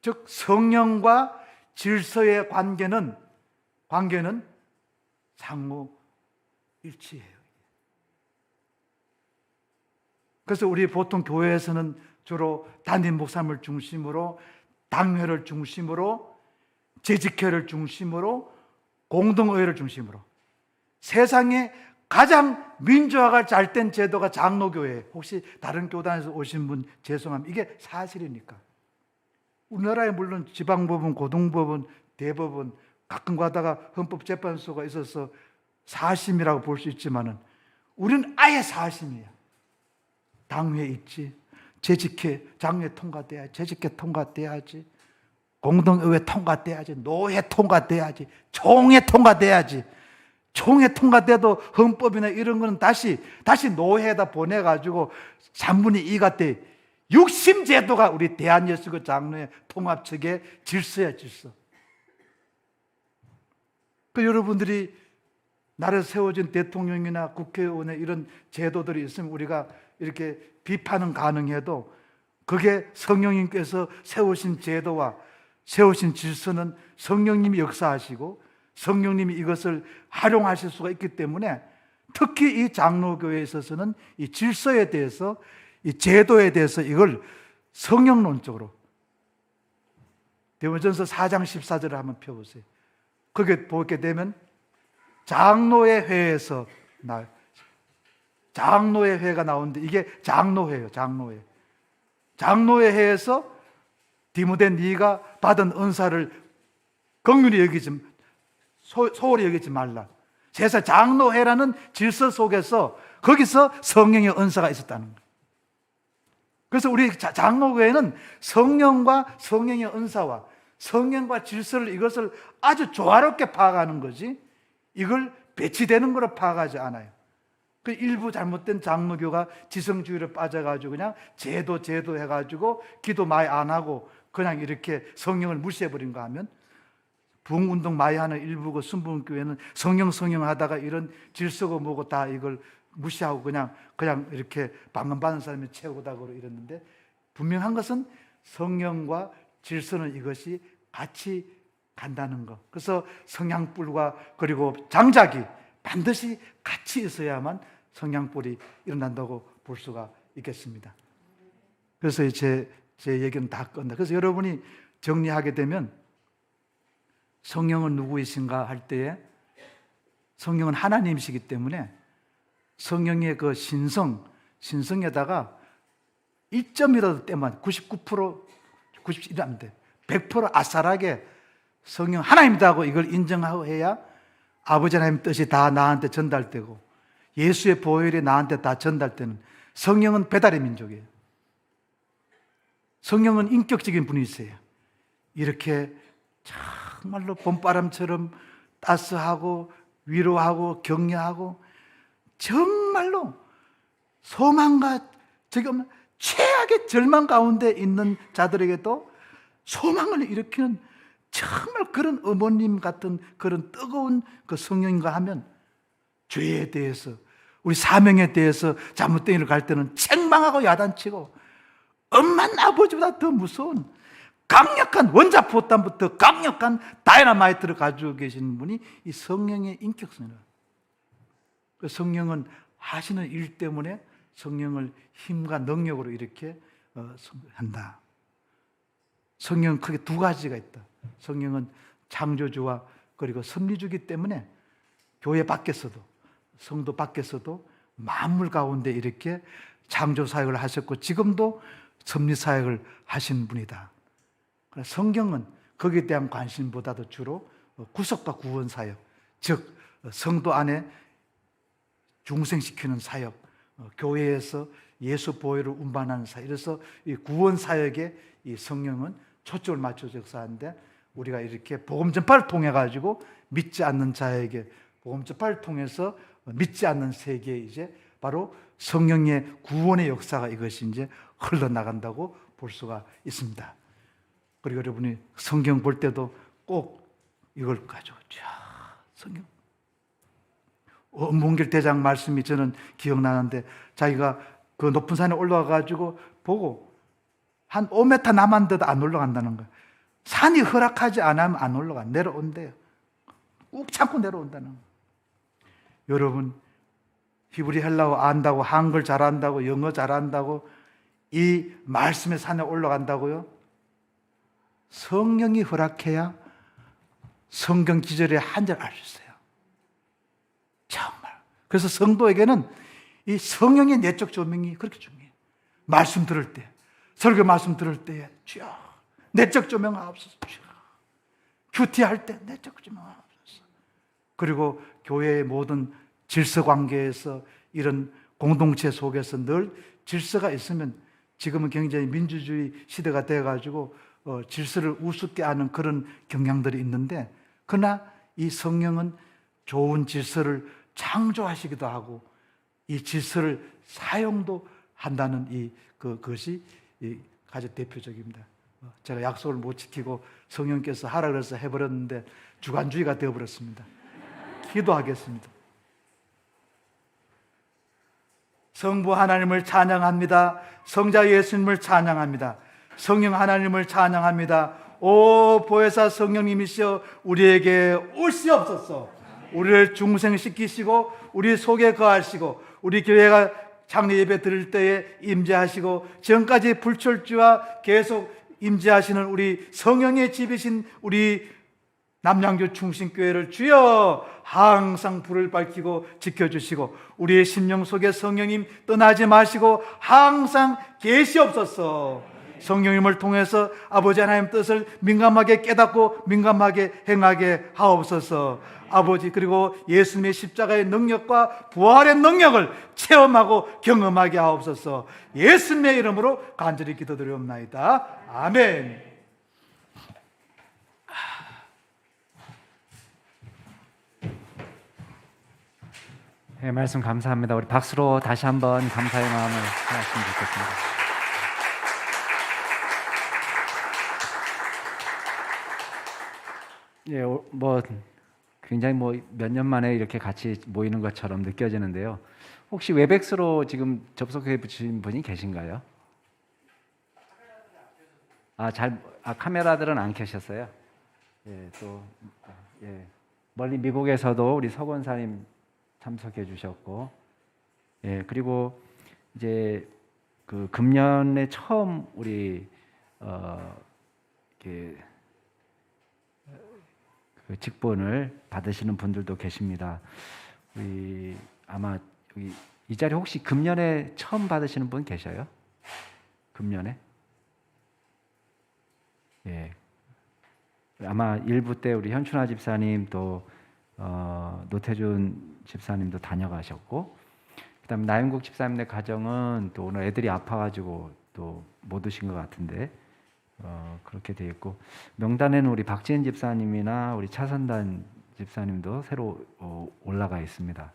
Speaker 2: 즉 성령과 질서의 관계는 상호 일치해요. 그래서 우리 보통 교회에서는 주로 담임 목사님을 중심으로 당회를 중심으로 재직회를 중심으로 공동의회를 중심으로 세상에 가장 민주화가 잘 된 제도가 장로교회. 혹시 다른 교단에서 오신 분 죄송합니다. 이게 사실이니까. 우리나라에 물론 지방법원, 고등법원, 대법원 가끔 가다가 헌법재판소가 있어서 사심이라고 볼 수 있지만은 우리는 아예 사심이에요. 당회 있지, 재직회, 장회 통과돼야지, 재직회 통과돼야지, 공동의회 통과돼야지, 노회 통과돼야지, 총회 통과돼야지. 총회 통과돼도 헌법이나 이런 거는 다시 노회에다 보내가지고 3분의 2가 돼. 육심제도가 우리 대한예수교 장로의 통합측의 질서야, 질서. 그 여러분들이 나라에 세워진 대통령이나 국회의원의 이런 제도들이 있으면 우리가 이렇게 비판은 가능해도 그게 성령님께서 세우신 제도와 세우신 질서는 성령님이 역사하시고 성령님이 이것을 활용하실 수가 있기 때문에 특히 이 장로교회에 있어서는 이 질서에 대해서, 이 제도에 대해서 이걸 성령론적으로, 디모데전서 4장 14절을 한번 펴보세요. 거기에 보게 되면 장로의 회에서 장로의 회가 나오는데 이게 장로회예요. 장로회. 장로의 회에서 디모데 네가 받은 은사를 긍휼히 여기지, 소홀히 여기지 말라. 세상 장로회라는 질서 속에서 거기서 성령의 은사가 있었다는 거예요. 그래서 우리 장로교회는 성령과 성령의 은사와 성령과 질서를, 이것을 아주 조화롭게 파악하는 거지 이걸 배치되는 거로 파악하지 않아요. 그 일부 잘못된 장로교가 지성주의로 빠져가지고 그냥 제도 해가지고 기도 많이 안 하고 그냥 이렇게 성령을 무시해버린 거 하면, 부흥운동 많이 하는 일부 그 순복음교회는 성령 하다가 이런 질서고 뭐고 다 이걸 무시하고 그냥 이렇게 방금 받은 사람이 최고다 그러고 이랬는데, 분명한 것은 성령과 질서는 이것이 같이 간다는 것. 그래서 성냥불과 그리고 장작이 반드시 같이 있어야만 성냥불이 일어난다고 볼 수가 있겠습니다. 그래서 제 얘기는 다 끝나. 그래서 여러분이 정리하게 되면 성령은 누구이신가 할 때에 성령은 하나님이시기 때문에 성령의 그 신성에다가 1점이라도 떼면 99%, 97% 안 돼. 100% 아싸라게 성령 하나님이다 하고 이걸 인정하고 해야 아버지 하나님 뜻이 다 나한테 전달되고 예수의 보혈이 나한테 다 전달되는, 성령은 배달의 민족이에요. 성령은 인격적인 분이세요. 이렇게 정말로 봄바람처럼 따스하고 위로하고 격려하고 정말로 소망과 지금 최악의 절망 가운데 있는 자들에게도 소망을 일으키는 정말 그런 어머님 같은 그런 뜨거운 그 성령인가 하면, 죄에 대해서, 우리 사명에 대해서 잘못된 일을 갈 때는 책망하고 야단치고 엄마는 아버지보다 더 무서운 강력한 원자포탄부터 강력한 다이너마이트를 가지고 계시는 분이 이 성령의 인격성이에요. 그 성령은 하시는 일 때문에 성령을 힘과 능력으로 이렇게 한다. 성령은 크게 두 가지가 있다. 성령은 창조주와 그리고 섭리주기 때문에 교회 밖에서도, 성도 밖에서도 만물 가운데 이렇게 창조 사역을 하셨고 지금도 섭리 사역을 하신 분이다. 성경은 거기에 대한 관심보다도 주로 구속과 구원 사역, 즉 성도 안에 중생시키는 사역, 교회에서 예수 보혈을 운반하는 사역, 그래서 이 구원 사역에 이 성령은 초점을 맞춰서 역사하는데, 우리가 이렇게 복음 전파를 통해 가지고 믿지 않는 자에게 복음 전파를 통해서 믿지 않는 세계에 이제 바로 성령의 구원의 역사가 이것이 이제 흘러나간다고 볼 수가 있습니다. 그리고 여러분이 성경 볼 때도 꼭 이걸 가지고 성경 문길 대장 말씀이 저는 기억나는데, 자기가 그 높은 산에 올라가 가지고 보고 한 5m 남았는데도 안 올라간다는 거예요. 산이 허락하지 않으면 안 올라가, 내려온대요. 꾹 참고 내려온다는 거예요. 여러분, 히브리 헬라어 안다고, 한글 잘한다고, 영어 잘한다고 이 말씀의 산에 올라간다고요? 성령이 허락해야 성경 기절의 한 절 알 수 있어요. 정말. 그래서 성도에게는 이 성령의 내적 조명이 그렇게 중요해요. 말씀 들을 때, 설교 말씀 들을 때에 주여 내적 조명 하옵소서, 주여 큐티할 때 내적 조명 하옵소서. 그리고 교회의 모든 질서 관계에서 이런 공동체 속에서 늘 질서가 있으면, 지금은 굉장히 민주주의 시대가 돼가지고 질서를 우습게 하는 그런 경향들이 있는데, 그러나 이 성령은 좋은 질서를 창조하시기도 하고 이 질서를 사용도 한다는 그것이 가장 대표적입니다. 제가 약속을 못 지키고 성령께서 하라 그래서 해버렸는데 주관주의가 되어버렸습니다. 기도하겠습니다. 성부 하나님을 찬양합니다. 성자 예수님을 찬양합니다. 성령 하나님을 찬양합니다. 오 보혜사 성령님이시여 우리에게 오시옵소서. 우리를 중생시키시고 우리 속에 거하시고 우리 교회가 장례 예배 드릴 때에 임재하시고 지금까지 불철주와 계속 임재하시는 우리 성령의 집이신 우리 남양주 충신교회를 주여 항상 불을 밝히고 지켜주시고 우리의 심령 속에 성령님 떠나지 마시고 항상 계시옵소서. 성령님을 통해서 아버지 하나님 뜻을 민감하게 깨닫고 민감하게 행하게 하옵소서. 아버지 그리고 예수님의 십자가의 능력과 부활의 능력을 체험하고 경험하게 하옵소서. 예수님의 이름으로 간절히 기도드리옵나이다. 아멘.
Speaker 1: 네, 말씀 감사합니다. 우리 박수로 다시 한번 감사의 마음을 표하시면 좋겠습니다. 예, 뭐 굉장히 몇 년 만에 이렇게 같이 모이는 것처럼 느껴지는데요. 혹시 웨백스로 지금 접속해 주신 분이 계신가요? 카메라들은 안 켜셨어요. 예, 또 멀리 미국에서도 우리 서권사님 참석해 주셨고, 예, 그리고 이제 그 금년에 처음 우리 이렇게 그 직분을 받으시는 분들도 계십니다. 우리 아마 여기 이 자리 혹시 금년에 처음 받으시는 분 계셔요? 금년에? 예. 아마 일부 때 우리 현춘아 집사님 또 노태준 집사님도 다녀가셨고, 그다음에 나윤국 집사님네 가정은 또 오늘 애들이 아파가지고 또 못 오신 것 같은데 그렇게 돼 있고, 명단에는 우리 박지은 집사님이나 우리 차선단 집사님도 새로 올라가 있습니다.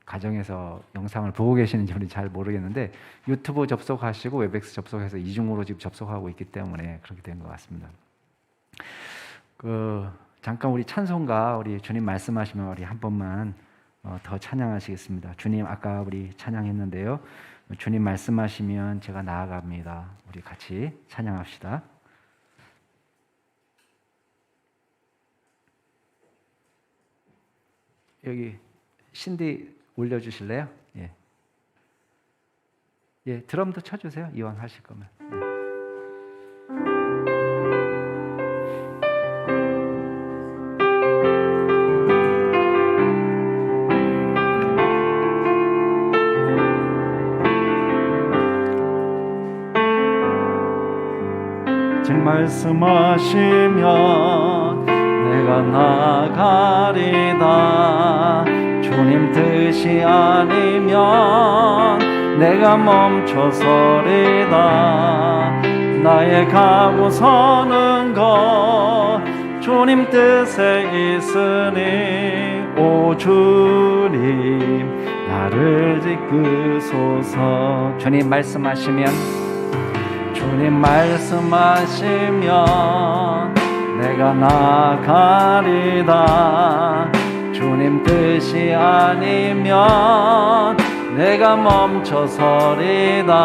Speaker 1: 가정에서 영상을 보고 계시는지 우리 잘 모르겠는데 유튜브 접속하시고 웨백스 접속해서 이중으로 지금 접속하고 있기 때문에 그렇게 된 것 같습니다. 잠깐 우리 찬송가 우리 주님 말씀하시면 우리 한 번만 더 찬양하시겠습니다. 주님 아까 우리 찬양했는데요. 주님 말씀하시면 제가 나아갑니다. 우리 같이 찬양합시다. 여기 신디 올려주실래요? 예. 예, 드럼도 쳐주세요. 이왕 하실 거면. 예. 주님 말씀하시면 내가 나가리다. 주님 뜻이 아니면 내가 멈춰서리다. 나의 가고 서는 것 주님 뜻에 있으니 오 주님 나를 이끄소서. 주님 말씀하시면 내가 나가리다. 주님 뜻이 아니면 내가 멈춰서리다.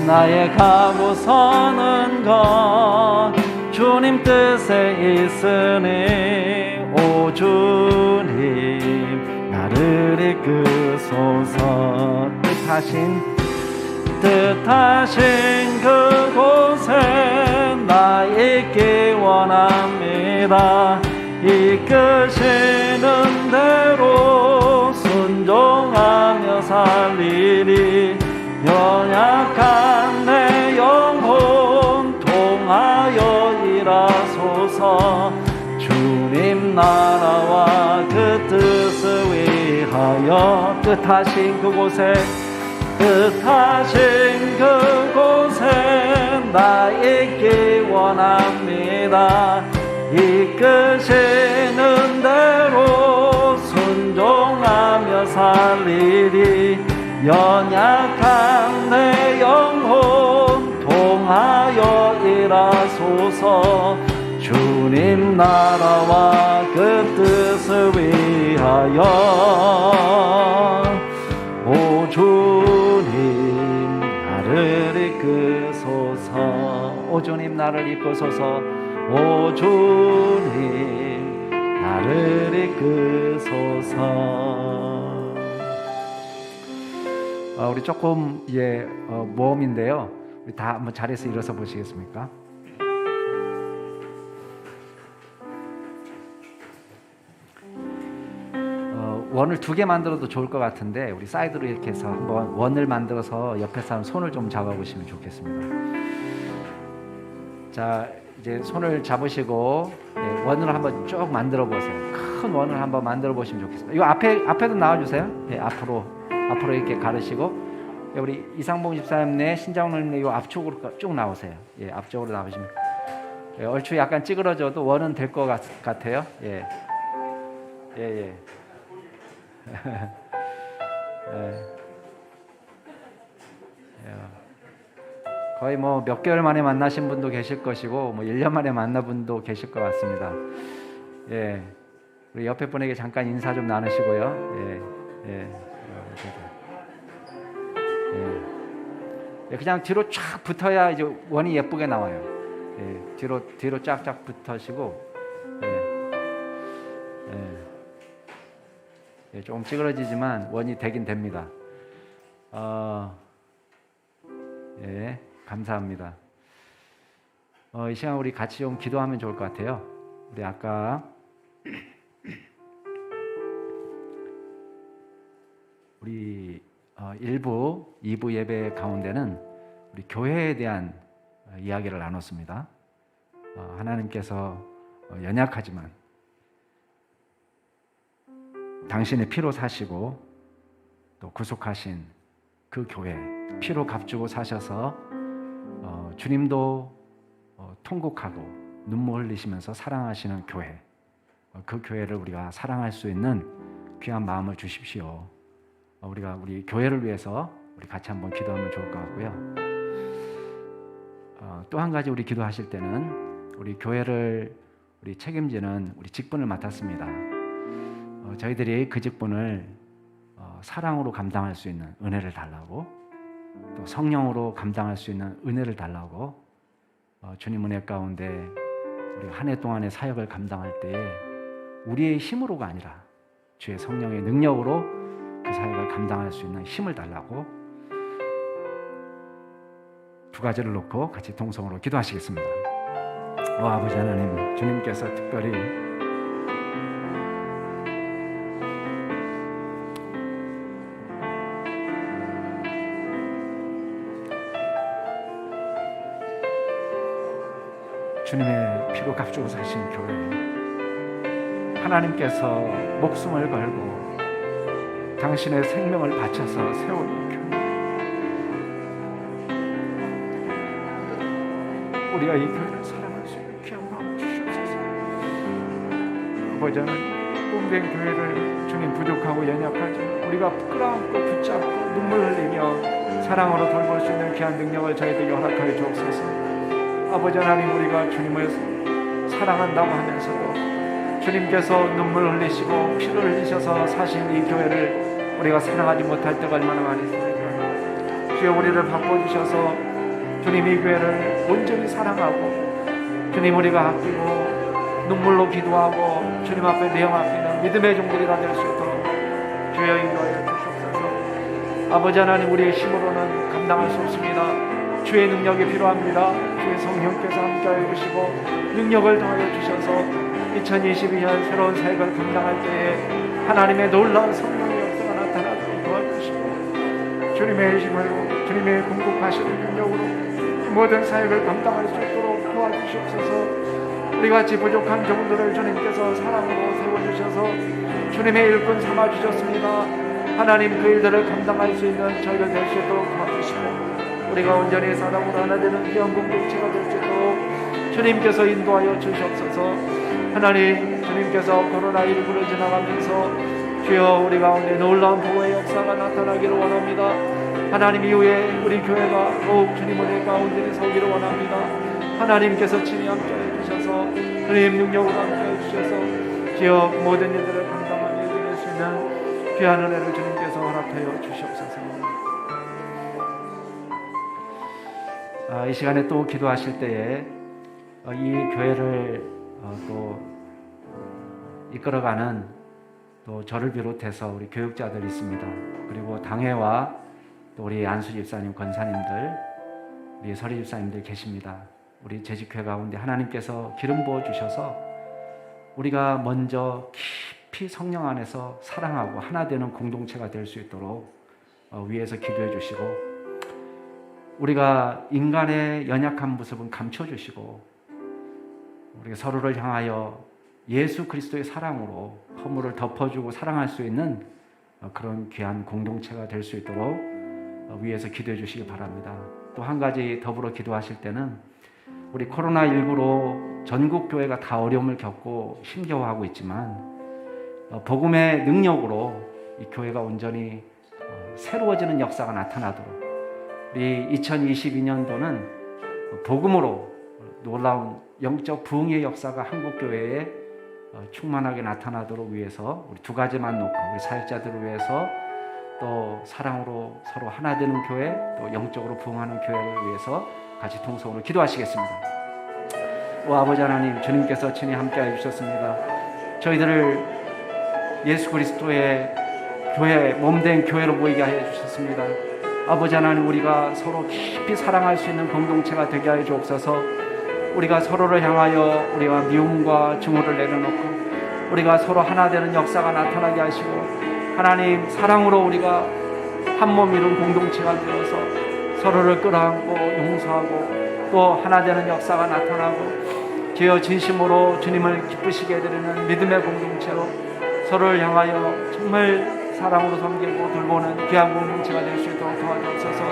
Speaker 1: 나의 가고 서는 것 주님 뜻에 있으니 오 주님 나를 이끄소서. 뜻하신 그곳에 나 있기 원합니다. 이끄시는 대로 순종하며 살리리. 연약한 내 영혼 통하여 일하소서. 주님 나라와 그 뜻을 위하여 뜻하신 그곳에 나 있기 원합니다. 이끄시는 대로 순종하며 살리리. 연약한 내 영혼 주옵소서. 주님 나라와 그 뜻을 위하여 오 주님 나를 이끄소서. 오 주님 나를 이끄소서. 오 주님 나를 이끄소서. 우리 조금 모험인데요. 우리 다 한번 자리에서 일어서 보시겠습니까? 원을 2개 만들어도 좋을 것 같은데 우리 사이드로 이렇게 해서 한번 원을 만들어서 옆에 사람 손을 좀 잡아보시면 좋겠습니다. 자, 이제 손을 잡으시고 원을 한번 쭉 만들어 보세요. 큰 원을 한번 만들어 보시면 좋겠습니다. 이거 앞에도 나와주세요. 앞으로 이렇게 가르시고 우리 이상봉 집사님네 신장로님네 이 앞쪽으로 쭉 나오세요. 앞쪽으로 나오시면 얼추 약간 찌그러져도 원은 될 것 같아요. 예. 거의 뭐 몇 개월 만에 만나신 분도 계실 것이고 뭐 1년 만에 만난 분도 계실 것 같습니다. 우리 옆에 분에게 잠깐 인사 좀 나누시고요. 그냥 뒤로 쫙 붙어야 이제 원이 예쁘게 나와요. 뒤로 쫙쫙 붙으시고 조금 찌그러지지만 원이 되긴 됩니다. 감사합니다. 이 시간 우리 같이 좀 기도하면 좋을 것 같아요. 우리 아까 우리 2부 예배 가운데는 우리 교회에 대한 이야기를 나눴습니다. 하나님께서 연약하지만 당신의 피로 사시고 또 구속하신 그 교회, 피로 값주고 사셔서 주님도 통곡하고 눈물 흘리시면서 사랑하시는 교회, 그 교회를 우리가 사랑할 수 있는 귀한 마음을 주십시오. 우리가 우리 교회를 위해서 우리 같이 한번 기도하면 좋을 것 같고요. 또 한 가지 우리 기도하실 때는 우리 교회를 우리 책임지는 우리 직분을 맡았습니다. 저희들이 그 직분을 사랑으로 감당할 수 있는 은혜를 달라고, 또 성령으로 감당할 수 있는 은혜를 달라고, 주님 은혜 가운데 우리 한 해 동안의 사역을 감당할 때에 우리의 힘으로가 아니라 주의 성령의 능력으로 그 사역을 감당할 수 있는 힘을 달라고 2가지를 놓고 같이 동성으로 기도하시겠습니다. 아버지 하나님, 주님께서 특별히 주님의 피로 값주고 사신 교회, 하나님께서 목숨을 걸고 당신의 생명을 바쳐서 세운 교회, 우리가 이 교회를 사랑할 수 있는 귀한 마음을 주시옵소서. 아버지 하나님, 꿈된 교회를 주님 부족하고 연약하지만 우리가 끌어안고 붙잡고 눈물 흘리며 사랑으로 돌볼 수 있는 귀한 능력을 저희들에게 허락하여 주옵소서. 아버지 하나님, 우리가 주님을 사랑한다고 하면서도 주님께서 눈물 흘리시고 피를 흘리셔서 사신 이 교회를 우리가 사랑하지 못할 때가 얼마나 많이 있습니까? 주여, 우리를 바꿔주셔서 주님 이 교회를 온전히 사랑하고 주님 우리가 아끼고 눈물로 기도하고 주님 앞에 내어 맡기는 믿음의 종들이가 될 수 있도록 주여 인도하여 주시옵소서. 아버지 하나님, 우리의 힘으로는 감당할 수 없습니다. 주의 능력이 필요합니다. 주의 성령께서 함께하여 주시고 능력을 더하여 주셔서 2022년 새로운 사역을 감당할 때에 하나님의 놀라운 성령의 역사가 나타나도록 도와주시고 주님의 힘으로 주님의 공급하시는 능력으로 모든 사역을 감당할 수 있도록 도와주시옵소서. 우리 같이 부족한 종들을 주님께서 사랑으로 세워주셔서 주님의 일꾼 삼아주셨습니다. 하나님, 그 일들을 감당할 수 있는 저희가 될 수 있도록 도와주시고 우리가 온전히 사랑으로 하나 되는 귀한 공동체가 될 수 있도록 주님께서 인도하여 주시옵소서. 하나님, 주님께서 코로나19를 지나가면서 주여 우리 가운데 놀라운 보호의 역사가 나타나기를 원합니다. 하나님, 이후에 우리 교회가 더욱 주님 은혜가 온전히 서기를 원합니다. 하나님께서 친히 함께해 주셔서 주님 능력으로 함께해 주셔서 주여 모든 일들을 감당하며 이길 수 있는 귀한 은혜를 주님께서 허락하여 주시옵소서. 이 시간에 또 기도하실 때에 이 교회를 또 이끌어가는 또 저를 비롯해서 우리 교육자들 있습니다. 그리고 당회와 또 우리 안수 집사님, 권사님들, 우리 서리 집사님들 계십니다. 우리 재직회 가운데 하나님께서 기름 부어 주셔서 우리가 먼저 깊이 성령 안에서 사랑하고 하나 되는 공동체가 될 수 있도록 위에서 기도해 주시고, 우리가 인간의 연약한 모습은 감춰주시고 우리가 서로를 향하여 예수 그리스도의 사랑으로 허물을 덮어주고 사랑할 수 있는 그런 귀한 공동체가 될 수 있도록 위에서 기도해 주시기 바랍니다. 또 한 가지 더불어 기도하실 때는 우리 코로나19로 전국 교회가 다 어려움을 겪고 힘겨워하고 있지만 복음의 능력으로 이 교회가 온전히 새로워지는 역사가 나타나도록, 우리 2022년도는 복음으로 놀라운 영적 부흥의 역사가 한국교회에 충만하게 나타나도록 위해서 우리 두 가지만 놓고 우리 사역자들을 위해서 또 사랑으로 서로 하나 되는 교회, 또 영적으로 부흥하는 교회를 위해서 같이 통성으로 기도하시겠습니다. 오 아버지 하나님, 주님께서 친히 함께해 주셨습니다. 저희들을 예수 그리스도의 교회, 몸된 교회로 모이게 하여 주셨습니다. 아버지 하나님, 우리가 서로 깊이 사랑할 수 있는 공동체가 되게 하여 주옵소서. 우리가 서로를 향하여 우리가 미움과 증오를 내려놓고 우리가 서로 하나 되는 역사가 나타나게 하시고, 하나님 사랑으로 우리가 한 몸 이룬 공동체가 되어서 서로를 끌어안고 용서하고 또 하나 되는 역사가 나타나고 주여 진심으로 주님을 기쁘시게 해드리는 믿음의 공동체로 서로를 향하여 정말 사랑으로 섬기고 돌보는 귀한 공동체가 될 수 있도록 도와주옵소서.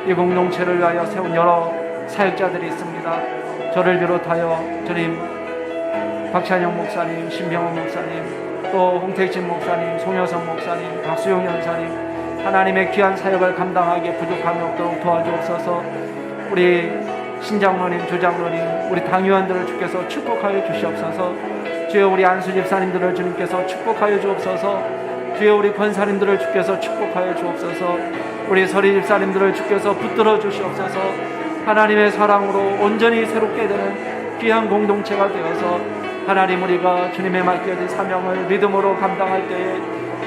Speaker 1: 이 공동체를 위하여 세운 여러 사역자들이 있습니다. 저를 비롯하여 주님, 박찬영 목사님, 신병원 목사님, 또 홍택진 목사님, 송여선 목사님, 박수용 연사님, 하나님의 귀한 사역을 감당하기에 부족함이 없도록 도와주옵소서. 우리 신장로님, 조장로님, 우리 당위원들을 주께서 축복하여 주시옵소서. 주여 우리 안수 집사님들을 주님께서 축복하여 주옵소서. 주여 우리 권사님들을 주께서 축복하여 주옵소서. 우리 서리 집사님들을 주께서 붙들어 주시옵소서. 하나님의 사랑으로 온전히 새롭게 되는 귀한 공동체가 되어서 하나님, 우리가 주님의 맡겨진 사명을 믿음으로 감당할 때에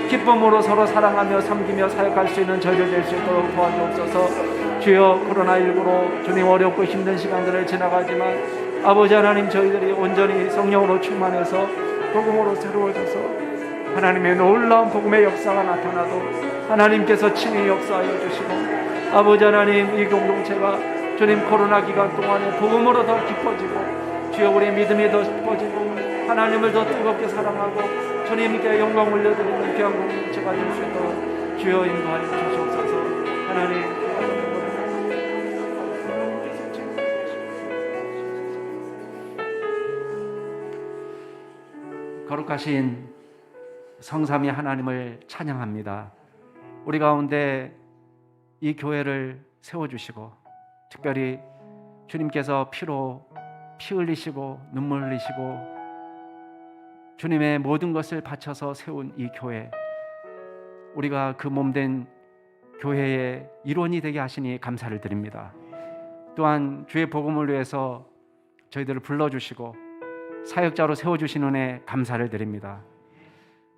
Speaker 1: 기쁨으로 서로 사랑하며 섬기며 사역할 수 있는 저희들 될 수 있도록 도와주옵소서. 주여 코로나19로 주님 어렵고 힘든 시간들을 지나가지만 아버지 하나님, 저희들이 온전히 성령으로 충만해서 복음으로 새로워져서 하나님의 놀라운 복음의 역사가 나타나도 하나님께서 친히 역사하여 주시고, 아버지 하나님, 이 공동체가 주님 코로나 기간 동안에 복음으로 더 깊어지고 주여 우리 믿음이 더 깊어지고 하나님을 더 뜨겁게 사랑하고 주님께 영광 올려드리는 귀한 공동체가 될 수 있도록 주여 인도하여 주시옵소서. 하나님, 거룩하신 성삼위 하나님을 찬양합니다. 우리 가운데 이 교회를 세워주시고 특별히 주님께서 피로 피 흘리시고 눈물 흘리시고 주님의 모든 것을 바쳐서 세운 이 교회, 우리가 그 몸된 교회의 일원이 되게 하시니 감사를 드립니다. 또한 주의 복음을 위해서 저희들을 불러주시고 사역자로 세워주신 은혜 감사를 드립니다.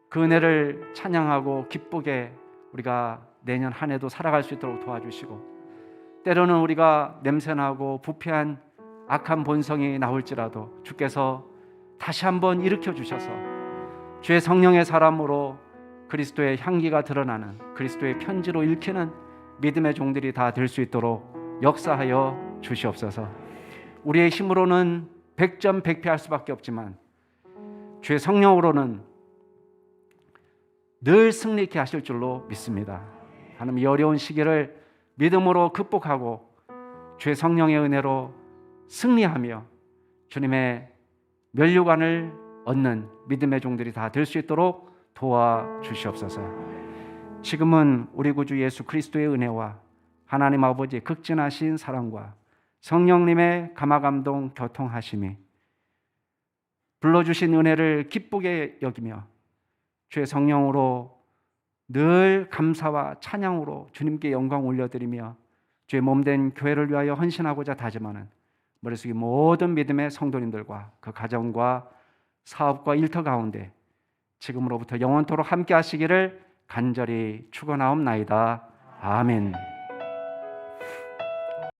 Speaker 1: 그 은혜를 찬양하고 기쁘게 우리가 내년 한 해도 살아갈 수 있도록 도와주시고, 때로는 우리가 냄새나고 부패한 악한 본성이 나올지라도 주께서 다시 한번 일으켜 주셔서 주의 성령의 사람으로 그리스도의 향기가 드러나는, 그리스도의 편지로 읽히는 믿음의 종들이 다 될 수 있도록 역사하여 주시옵소서. 우리의 힘으로는 100점 100패할 수밖에 없지만 주의 성령으로는 늘 승리케 하실 줄로 믿습니다. 하나님, 이 어려운 시기를 믿음으로 극복하고 주의 성령의 은혜로 승리하며 주님의 면류관을 얻는 믿음의 종들이 다 될 수 있도록 도와주시옵소서. 지금은 우리 구주 예수 그리스도의 은혜와 하나님 아버지의 극진하신 사랑과 성령님의 감화감동 교통하심이 불러주신 은혜를 기쁘게 여기며 주의 성령으로 늘 감사와 찬양으로 주님께 영광 올려드리며 주의 몸된 교회를 위하여 헌신하고자 다짐하는 머릿속의 모든 믿음의 성도님들과 그 가정과 사업과 일터 가운데 지금으로부터 영원토록 함께 하시기를 간절히 축원하옵나이다. 아멘.